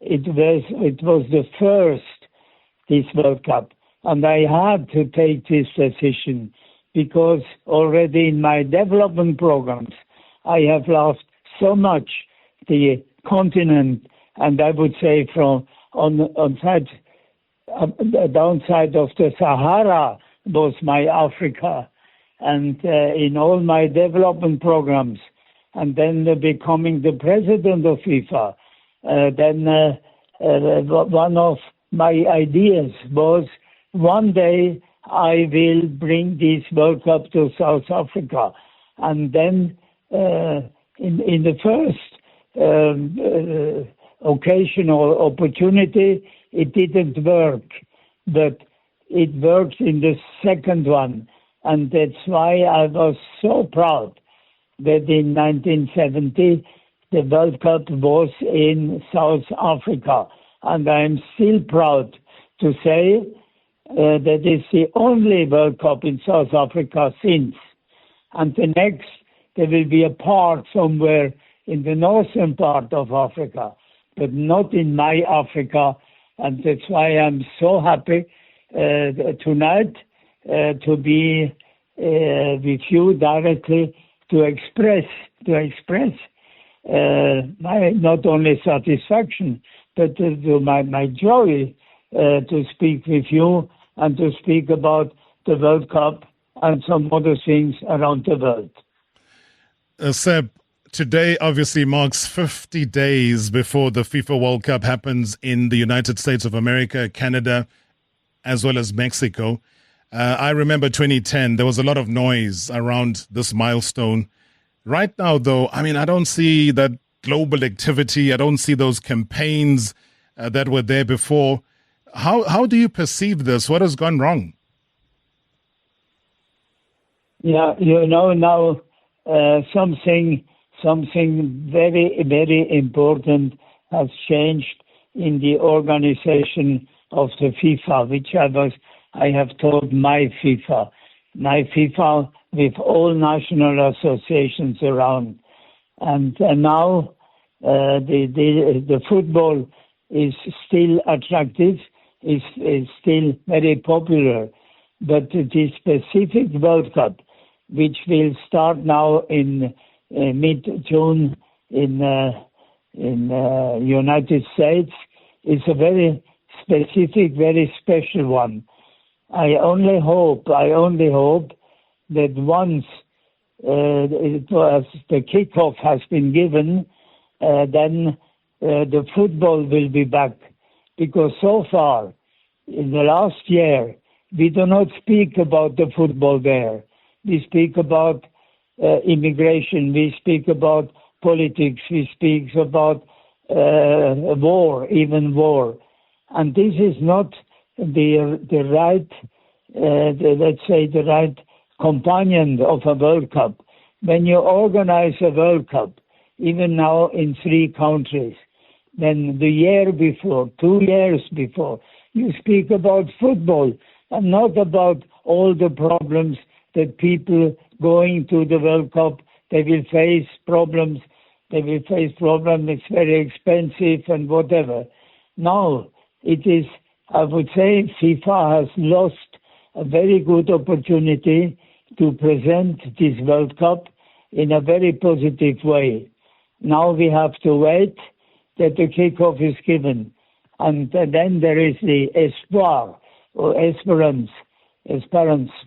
It was the first this World Cup, and I had to take this decision because already in my development programs I have loved so much the continent, and I would say from the downside of the Sahara was my Africa, and in all my development programs, and then becoming the president of FIFA, one of my ideas was one day I will bring this World Cup to South Africa, and then in the first occasion or opportunity, it didn't work, but it worked in the second one. And that's why I was so proud that in 1970, the World Cup was in South Africa. And I'm still proud to say that it's the only World Cup in South Africa since. And the next, there will be a part somewhere in the northern part of Africa, but not in my Africa. And that's why I'm so happy tonight to be with you directly to express my not only satisfaction, but my joy to speak with you and to speak about the World Cup and some other things around the world. Seb, today obviously marks 50 days before the FIFA World Cup happens in the United States of America, Canada, as well as Mexico. I remember 2010, there was a lot of noise around this milestone. Right now, though, I mean, I don't see that global activity. I don't see those campaigns that were there before. How do you perceive this? What has gone wrong? Yeah, now something very, very important has changed in the organization of the FIFA, which I have told my FIFA with all national associations around. And now the football is still attractive, is still very popular, but the specific World Cup, which will start now in mid-June in United States, is a very specific, very special one. I only hope that once the kickoff has been given, then the football will be back. Because so far, in the last year, we do not speak about the football there. We speak about immigration, we speak about politics, we speak about war, even war. And this is not the right, let's say, the right companion of a World Cup. When you organize a World Cup, even now in 3 countries, then the year before, 2 years before, you speak about football and not about all the problems that people going to the World Cup, they will face problems, it's very expensive and whatever. Now, it is, I would say, FIFA has lost a very good opportunity to present this World Cup in a very positive way. Now we have to wait that the kickoff is given. And then there is the espoir or esperance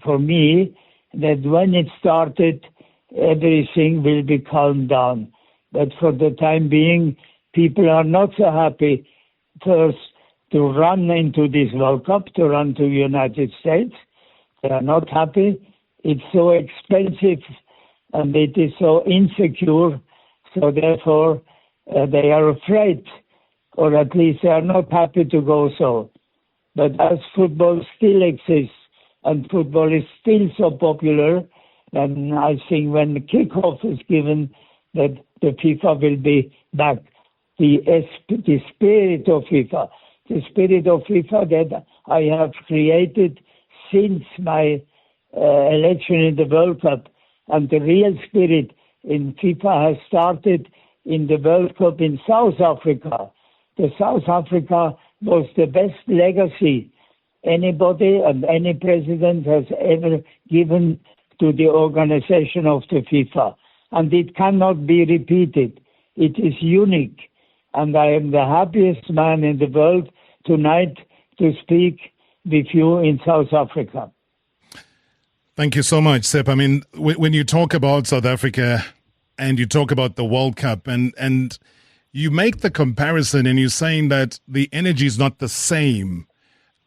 for me that when it started, everything will be calmed down. But for the time being, people are not so happy first to run into this World Cup, to run to the United States. They are not happy. It's so expensive and it is so insecure. So therefore, they are afraid, or at least they are not happy to go so. But as football still exists and football is still so popular, then I think when the kickoff is given, that the FIFA will be back. The spirit of FIFA, that I have created since my election in the World Cup, and the real spirit in FIFA has started in the World Cup in South Africa. The South Africa was the best legacy anybody and any president has ever given to the organization of the FIFA. And it cannot be repeated. It is unique. And I am the happiest man in the world tonight to speak with you in South Africa. Thank you so much, Sepp. I mean, when you talk about South Africa and you talk about the World Cup and you make the comparison and you're saying that the energy is not the same.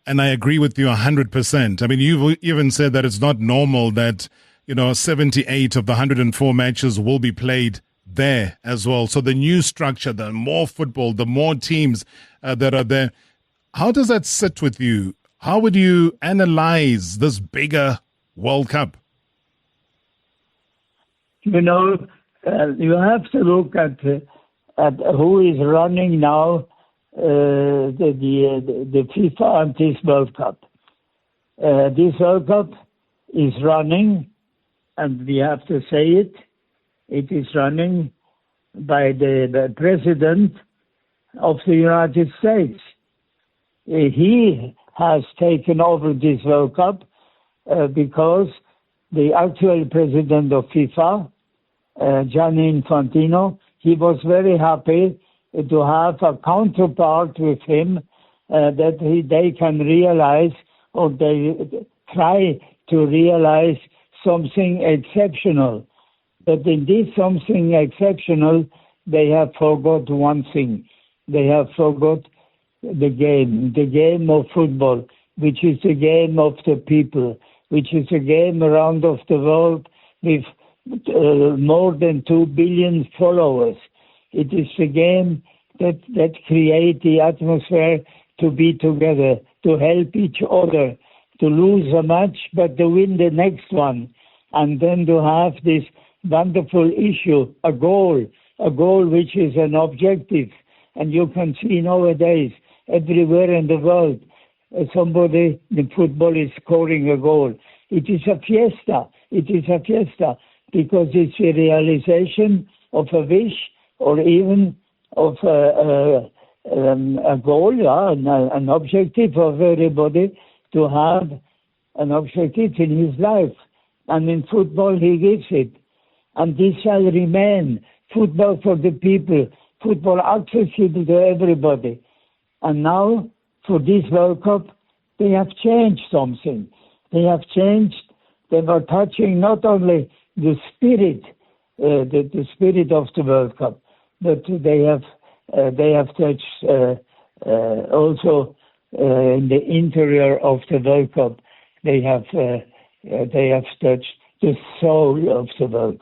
And I agree with you 100%. I mean, you've even said that it's not normal that, 78 of the 104 matches will be played there as well. So the new structure, the more football, the more teams that are there. How does that sit with you? How would you analyze this bigger World Cup? You have to look at who is running now the FIFA and this World Cup. This World Cup is running, and we have to say it is running by the President of the United States. He has taken over this World Cup because the actual President of FIFA, Gianni Infantino, he was very happy to have a counterpart with him that they can realize, or they try to realize, something exceptional. But in this something exceptional, they have forgot one thing. They have forgot the game of football, which is the game of the people, which is a game around of the world with more than 2 billion followers. It is a game that creates the atmosphere to be together, to help each other, to lose a match, but to win the next one, and then to have this wonderful issue, a goal which is an objective. And you can see nowadays, everywhere in the world, somebody in football is scoring a goal. It is a fiesta. Because it's a realization of a wish, or even of a goal, an objective of everybody to have an objective in his life. And in football, he gives it. And this shall remain. Football for the people. Football accessible to everybody. And now, for this World Cup, they have changed something. They were touching not only the spirit, the spirit of the World Cup, but they have touched also in the interior of the World Cup. They have touched the soul of the World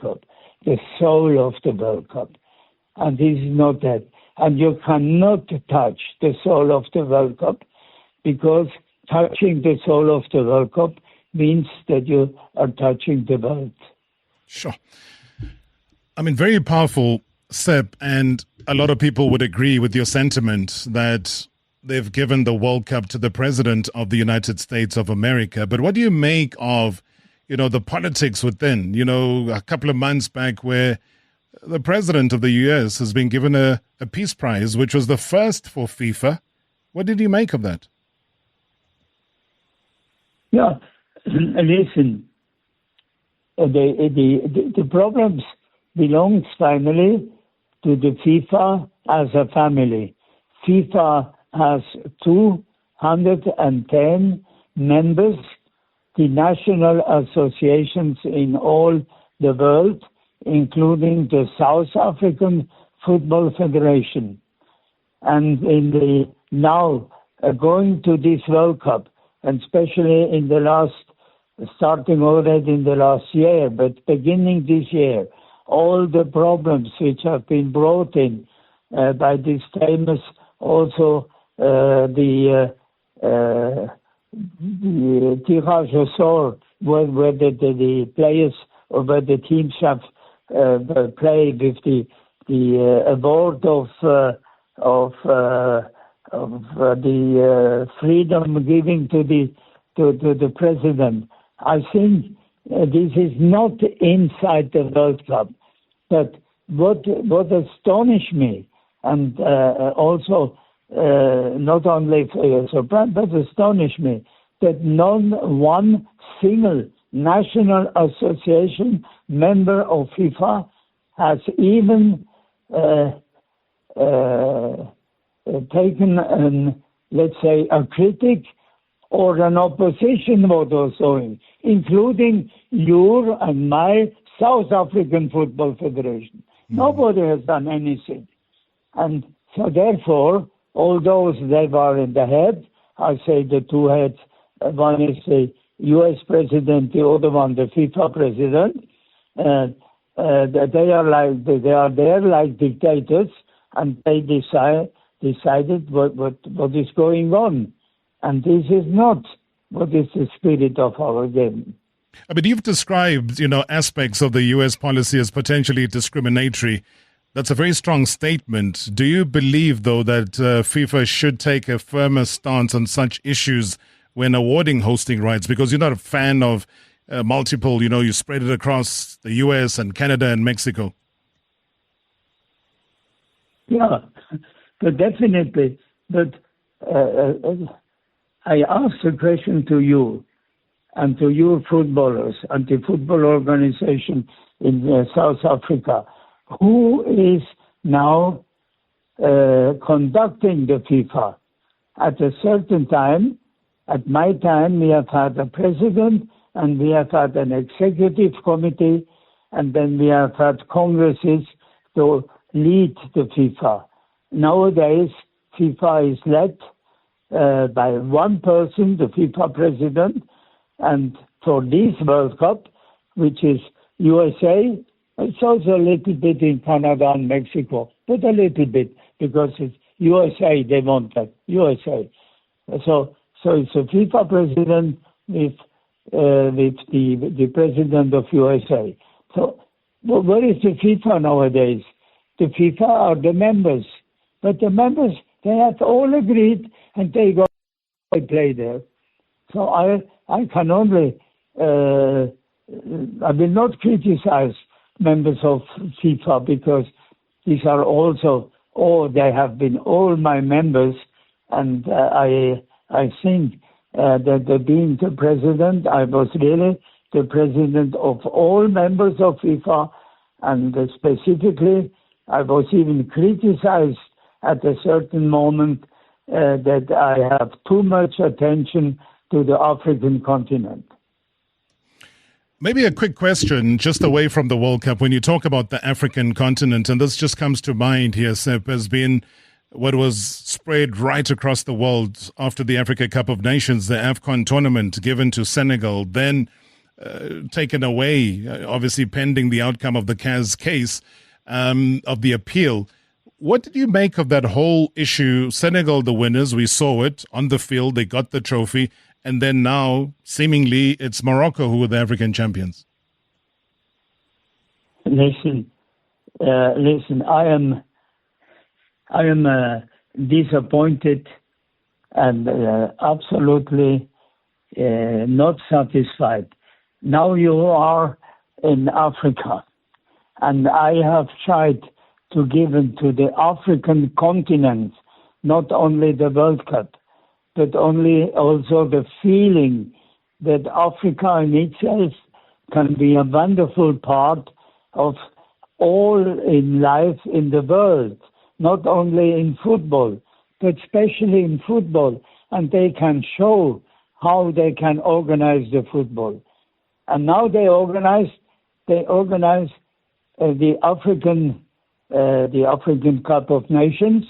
Cup, and this is not that. And you cannot touch the soul of the World Cup, because touching the soul of the World Cup means that you are touching the world. Sure. I mean, very powerful, Seb, and a lot of people would agree with your sentiment that they've given the World Cup to the President of the United States of America. But what do you make of, the politics within? A couple of months back where the President of the U.S. has been given a peace prize, which was the first for FIFA. What did you make of that? Yeah, listen, the problems belongs finally to the FIFA as a family. FIFA has 210 members, the national associations in all the world, including the South African Football Federation. And now going to this World Cup, and especially starting already in the last year, but beginning this year, all the problems which have been brought in by this famous, also the the tirage au sort, where the players or where the teams have play with the award of the freedom giving to the president. I think this is not inside the World Cup. But what astonished me, and also not only surprised, but astonished me, that one single national association member of FIFA has even taken, let's say, a critic or an opposition vote or so, including your and my South African Football Federation. Nobody has done anything. And so therefore, all those that are in the head, I say the two heads, one is the US president, the other one the FIFA president, they are there like dictators, and they decided what is going on. And this is not what is the spirit of our game. But you've described, aspects of the U.S. policy as potentially discriminatory. That's a very strong statement. Do you believe, though, that FIFA should take a firmer stance on such issues when awarding hosting rights? Because you're not a fan of multiple, you spread it across the U.S. and Canada and Mexico. Yeah, but definitely. But I asked a question to you and to your footballers and the football organization in South Africa. Who is now conducting the FIFA? At a certain time, at my time, we have had a president and we have had an executive committee, and then we have had congresses to lead the FIFA. Nowadays, FIFA is led by one person, the FIFA president, and for this World Cup, which is USA, it's also a little bit in Canada and Mexico, but a little bit, because it's USA, they want that, USA. So it's a FIFA president with the president of USA. So where is the FIFA nowadays? The FIFA are the members, but the members, they have all agreed and they go and play there. So I can only, I will not criticize members of FIFA because these are also, they have been all my members, and I think that being the president, I was really the president of all members of FIFA, and specifically I was even criticized at a certain moment that I have too much attention to the African continent. Maybe a quick question, just away from the World Cup. When you talk about the African continent, and this just comes to mind here, Seb, has been what was spread right across the world after the Africa Cup of Nations, the AFCON tournament given to Senegal, then taken away, obviously pending the outcome of the CAS case of the appeal. What did you make of that whole issue? Senegal, the winners, we saw it on the field, they got the trophy, and then now, seemingly, it's Morocco who are the African champions. Listen, I am disappointed and absolutely not satisfied. Now you are in Africa, and I have tried to give to the African continent not only the World Cup, but also the feeling that Africa in itself can be a wonderful part of all in life in the world, not only in football, but especially in football, and they can show how they can organize the football. And now they organize the African Cup of Nations,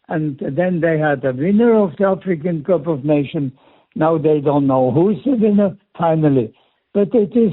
and then they had a winner of the African Cup of Nations. Now they don't know who's the winner finally. But it is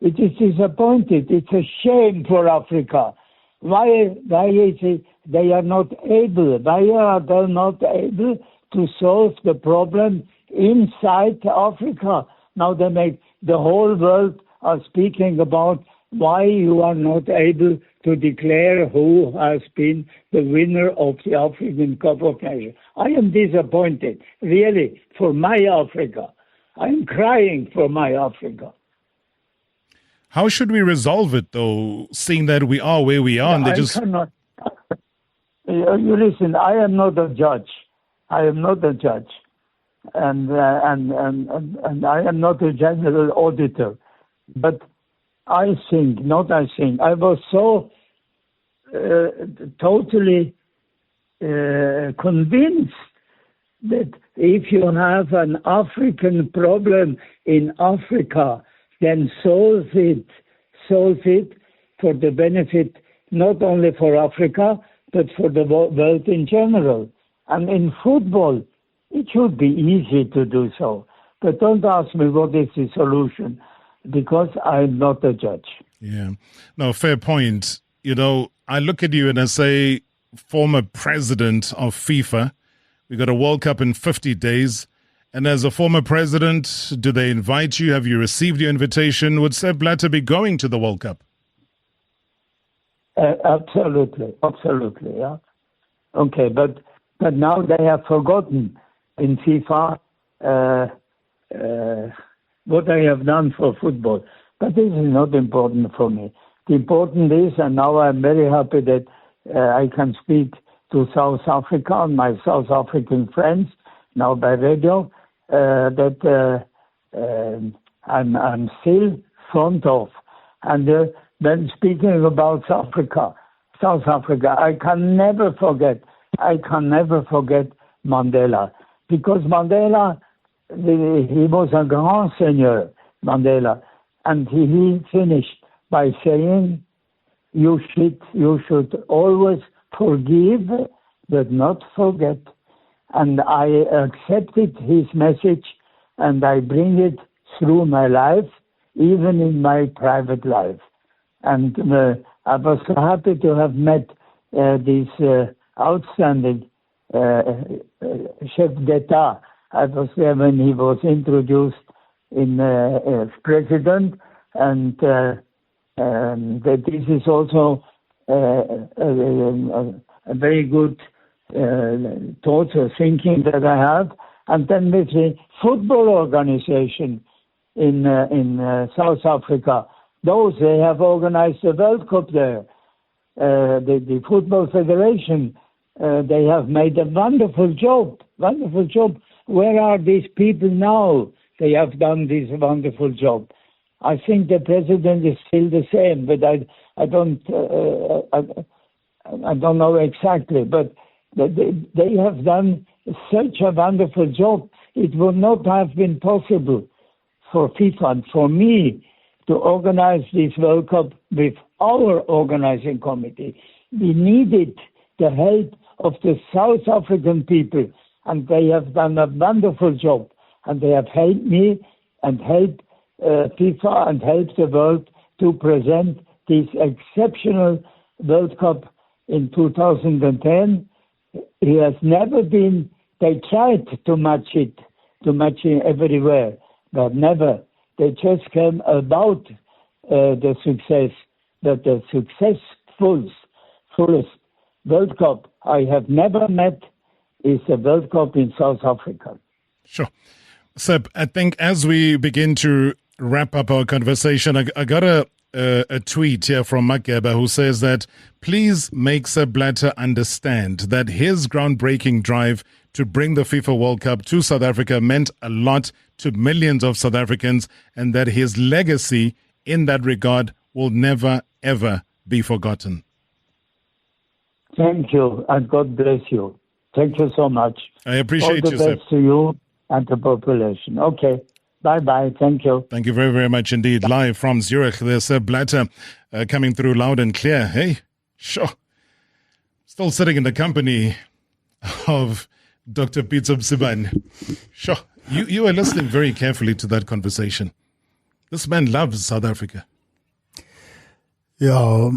disappointed. It's a shame for Africa. Why is it they are not able? Why are they not able to solve the problem inside Africa. Now the whole world are speaking about why you are not able to declare who has been the winner of the African Cup of Nations. I am disappointed, really, for my Africa. I am crying for my Africa. How should we resolve it, though, seeing that we are where we are? And they just cannot. You listen. I am not a judge. I am not a judge, and I am not a general auditor. But I was so totally convinced that if you have an African problem in Africa, then solve it for the benefit not only for Africa, but for the world in general. And in football, it should be easy to do so. But don't ask me what is the solution, because I'm not a judge. Yeah. No, fair point. You know, I look at you and I say, former president of FIFA, we got a World Cup in 50 days. And as a former president, do they invite you? Have you received your invitation? Would Seb Blatter be going to the World Cup? Absolutely, yeah. Okay, but now they have forgotten in FIFA what I have done for football. But this is not important for me. The important is, and now I'm very happy that I can speak to South Africa and my South African friends now by radio, that I'm still fond of. And then speaking about South Africa, I can never forget Mandela, because Mandela, he was a grand seigneur, Mandela, and he finished by saying, you should always forgive, but not forget. And I accepted his message, and I bring it through my life, even in my private life. And I was so happy to have met this outstanding chef d'etat. I was there when he was introduced as president, and that this is also a very good thoughts or thinking that I have. And then with the football organization in South Africa, they have organized a World Cup there. The Football Federation, they have made a wonderful job. Where are these people now? They have done this wonderful job. I think the president is still the same, but I don't know exactly. But they have done such a wonderful job. It would not have been possible for FIFA and for me to organize this World Cup with our organizing committee. We needed the help of the South African people, and they have done a wonderful job. And they have helped me and helped FIFA and helped the world to present this exceptional World Cup in 2010. It has never been, they tried to match it everywhere, but never. They just came about the success, that the fullest World Cup I have never met is the World Cup in South Africa. Sure. Seb, I think as we begin to wrap up our conversation, I got a tweet here from Makeba who says that please make Seb Blatter understand that his groundbreaking drive to bring the FIFA World Cup to South Africa meant a lot to millions of South Africans, and that his legacy in that regard will never, ever be forgotten. Thank you, and God bless you. Thank you so much. I appreciate you, Seb. All the best to you and the population. Okay. Bye-bye. Thank you. Thank you very, very much indeed. Live from Zurich, there's Seb Blatter coming through loud and clear. Hey, sure. Still sitting in the company of Dr. Pitso Mosimane. Sure. You are listening very carefully to that conversation. This man loves South Africa. Yeah,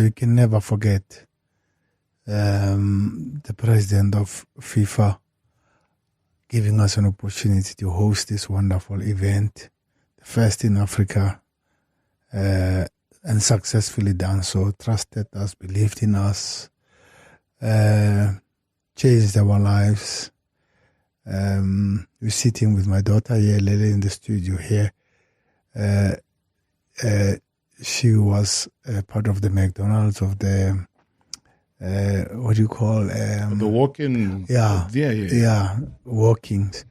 you can never forget the president of FIFA giving us an opportunity to host this wonderful event, the first in Africa, and successfully done so. Trusted us, believed in us, changed our lives. We're sitting with my daughter here, Lily, in the studio here. She was part of the McDonald's of the what do you call the walk-in? Yeah, walkings,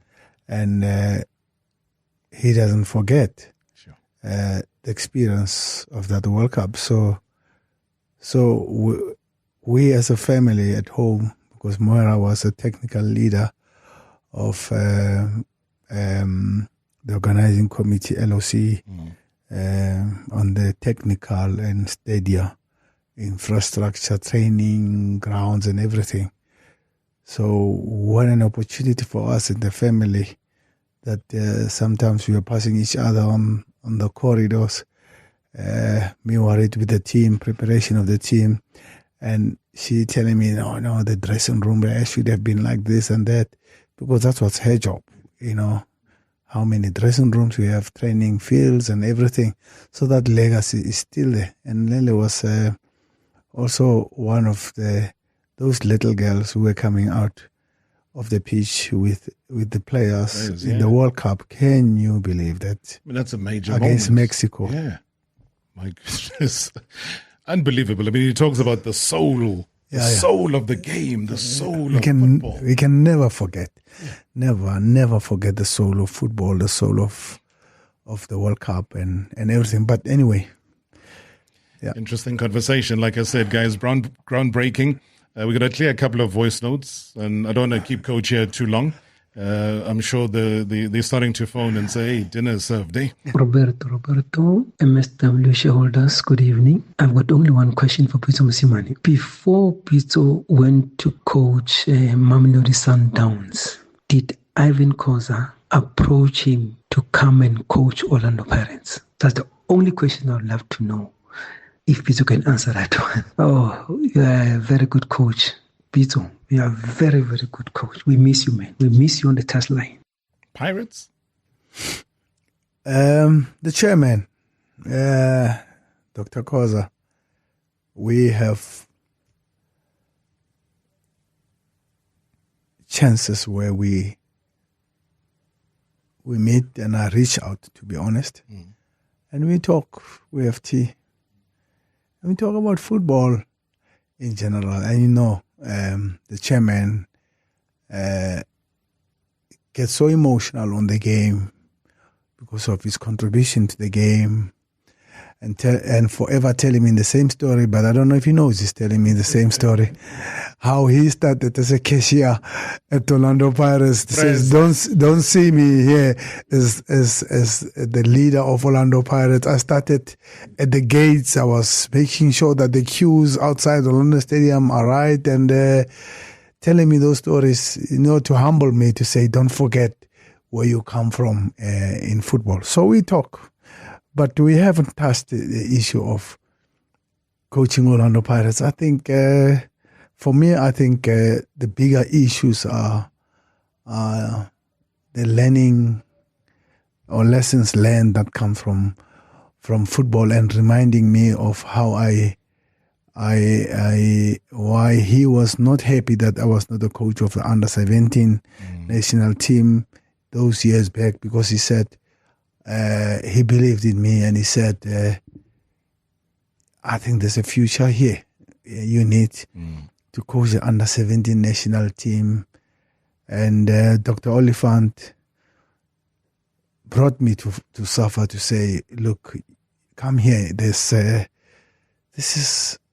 and he doesn't forget the experience of that World Cup. So we as a family at home, because Moira was a technical leader of the organizing committee, LOC, on the technical and stadia infrastructure, training, grounds and everything. So what an opportunity for us in the family that sometimes we are passing each other on the corridors, me worried with the team, preparation of the team, and she telling me, no, the dressing room should have been like this and that, because that was her job, how many dressing rooms we have, training fields and everything. So that legacy is still there. And Lele was also one of those little girls who were coming out of the pitch with the players in the World Cup. Can you believe that? I mean, that's a major against moment. Mexico. Yeah, my goodness, unbelievable. I mean, he talks about the soul, soul of the game, the soul of football. We can never forget, never forget the soul of football, the soul of the World Cup and everything. But anyway. Yeah. Interesting conversation. Like I said, guys, groundbreaking. We're going to clear a couple of voice notes, and I don't want to keep Coach here too long. I'm sure they're starting to phone and say, hey, dinner is served, eh? Roberto, MSW shareholders, good evening. I've got only one question for Pitso Mosimane. Before Pitso went to coach Mamelodi Sundowns, did Ivan Khoza approach him to come and coach Orlando Pirates? That's the only question I'd love to know. If Pitso can answer that one. Oh, you are a very good coach. Pitso, you are a very, very good coach. We miss you, man. We miss you on the test line. Pirates? The chairman, Dr. Khoza, we have chances where we meet and I reach out, to be honest. And we talk, we have tea. And we talk about football in general. And the chairman gets so emotional on the game because of his contribution to the game and forever telling me the same story, but I don't know if he knows he's telling me the same story. How he started as a cashier at Orlando Pirates. Says, don't see me here as the leader of Orlando Pirates. I started at the gates. I was making sure that the queues outside Orlando Stadium are right, and telling me those stories, to humble me, to say, don't forget where you come from in football. So we talk. But we haven't touched the issue of coaching Orlando Pirates. I think, for me, the bigger issues are the learning or lessons learned that come from football, and reminding me of how why he was not happy that I was not the coach of the under-17 national team those years back, because he said, he believed in me, and he said, I think there's a future here. You need to coach the under-17 national team. And Dr. Oliphant brought me to SAFA to say, look, come here.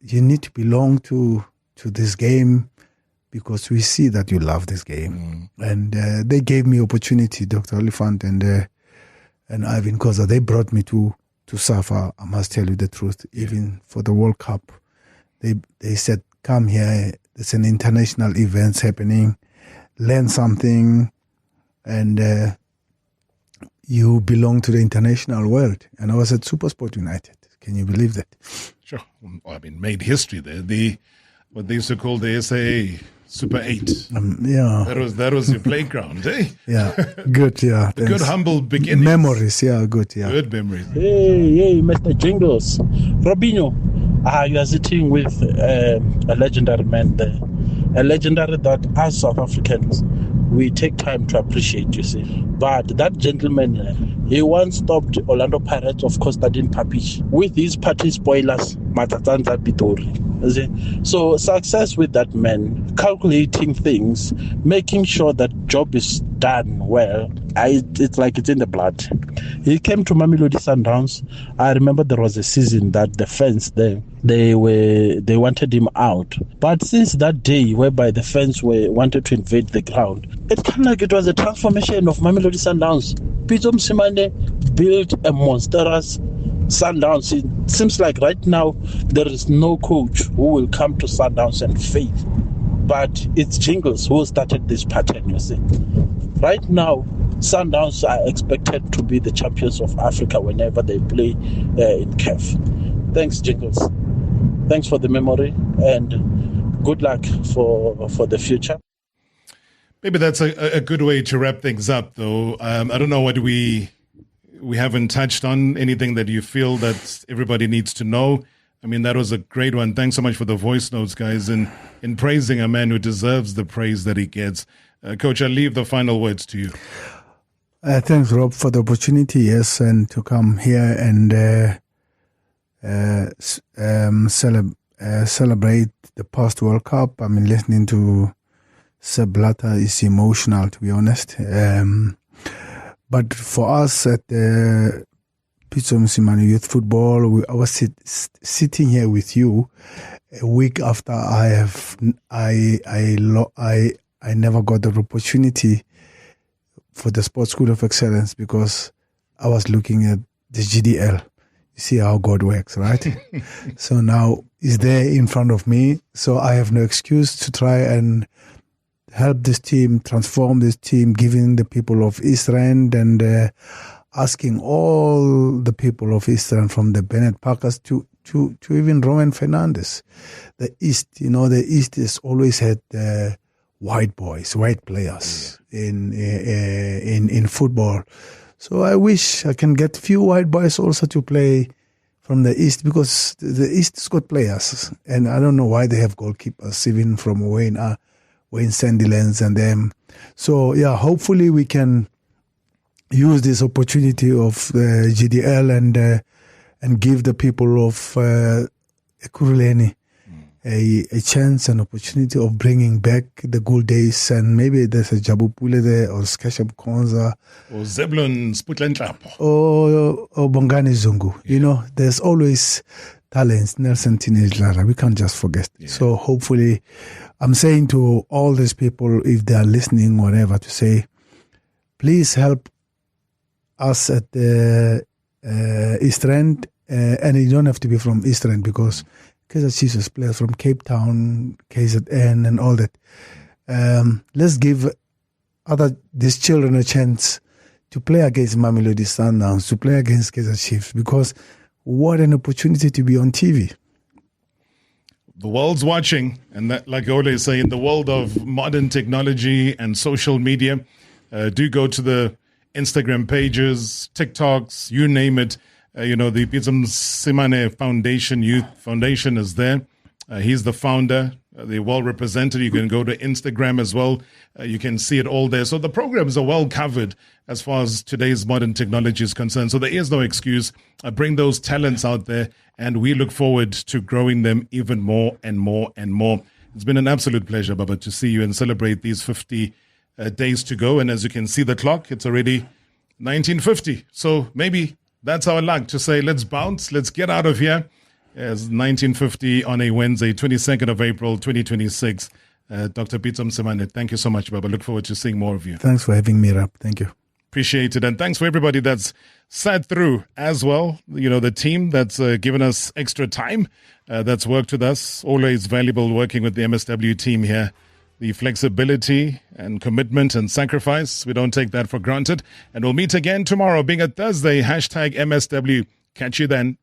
You need to belong to this game, because we see that you love this game. And they gave me opportunity, Dr. Oliphant and Ivan Khoza. They brought me to SAFA. I must tell you the truth. Even for the World Cup, they said, come here. There's an international event happening. Learn something, and you belong to the international world. And I was at SuperSport United. Can you believe that? Sure. Made history there. What they used to call the SAA Super 8. Yeah. That was your playground, eh? Yeah, good, yeah. Good, humble beginnings. Memories, yeah, good, yeah. Good memories. Hey, Mr. Jingles. Robinho, you are sitting with a legendary man there. A legendary that as South Africans, we take time to appreciate, you see. But that gentleman, he once stopped Orlando Pirates of Kostadin Papic with his party spoilers, Matatanza Pitori. So success with that man, calculating things, making sure that job is done well, it's like it's in the blood. He came to Mamelodi Sundowns. I remember there was a season that the fans there, they wanted him out. But since that day whereby the fans wanted to invade the ground, it kind of like it was a transformation of Mamelodi Sundowns. Pitso Mosimane built a monstrous Sundowns. It seems like right now there is no coach who will come to Sundowns and fail. But it's Jingles who started this pattern, you see. Right now, Sundowns are expected to be the champions of Africa whenever they play in CAF. Thanks, Jingles. Thanks for the memory and good luck for the future. Maybe that's a good way to wrap things up, though. I don't know what we haven't touched on, anything that you feel that everybody needs to know. I mean, that was a great one. Thanks so much for the voice notes, guys, in praising a man who deserves the praise that he gets. Coach, I'll leave the final words to you. Thanks, Rob, for the opportunity, yes, and to come here and celebrate the past World Cup. I mean, listening to Seb Blatter is emotional, to be honest. But for us at Pitso Mosimane Youth Football, I was sitting here with you a week after I never got the opportunity for the Sports School of Excellence because I was looking at the GDL. You see how God works, right? So now it's there in front of me. So I have no excuse to try and help this team, transform this team, giving the people of East Rand and asking all the people of East Rand from the Bennett Parkers to even Rowan Fernandez. The East has always had white boys, white players in football. So I wish I can get few white boys also to play from the East because the East has got players. And I don't know why they have goalkeepers, even from Wayne Sandilands and them. So, yeah, hopefully we can use this opportunity of the GDL and give the people of Ekurhuleni a chance and opportunity of bringing back the good days, and maybe there's a Jabu Pule there or Skesham Konza or Zeblon Sputlentlap or Bongani Zungu. You know, there's always talents. Nelson Teenage Lara, we can't just forget. So hopefully, I'm saying to all these people, if they are listening, whatever, to say, please help us at the East Rand, and you don't have to be from East Rand because Kaizer Chiefs players from Cape Town, KZN and all that. Let's give these children a chance to play against Mamelodi Sundowns, to play against Kaizer Chiefs, because what an opportunity to be on TV. The world's watching, and that, like I always say, in the world of modern technology and social media, do go to the Instagram pages, TikToks, you name it. The Pitso Mosimane Foundation, Youth Foundation is there. He's the founder. They're well represented. You can go to Instagram as well. You can see it all there. So the programs are well covered as far as today's modern technology is concerned. So there is no excuse. Bring those talents out there, and we look forward to growing them even more and more and more. It's been an absolute pleasure, Baba, to see you and celebrate these 50 days to go. And as you can see the clock, it's already 1950. So maybe that's our luck to say, let's bounce, let's get out of here. It's 1950 on a Wednesday, 22nd of April, 2026. Dr. Pitso Mosimane, thank you so much, Baba. Look forward to seeing more of you. Thanks for having me, Rap. Thank you. Appreciate it. And thanks for everybody that's sat through as well. The team that's given us extra time, that's worked with us. Always valuable working with the MSW team here. The flexibility and commitment and sacrifice, we don't take that for granted. And we'll meet again tomorrow, being a Thursday, #MSW. Catch you then.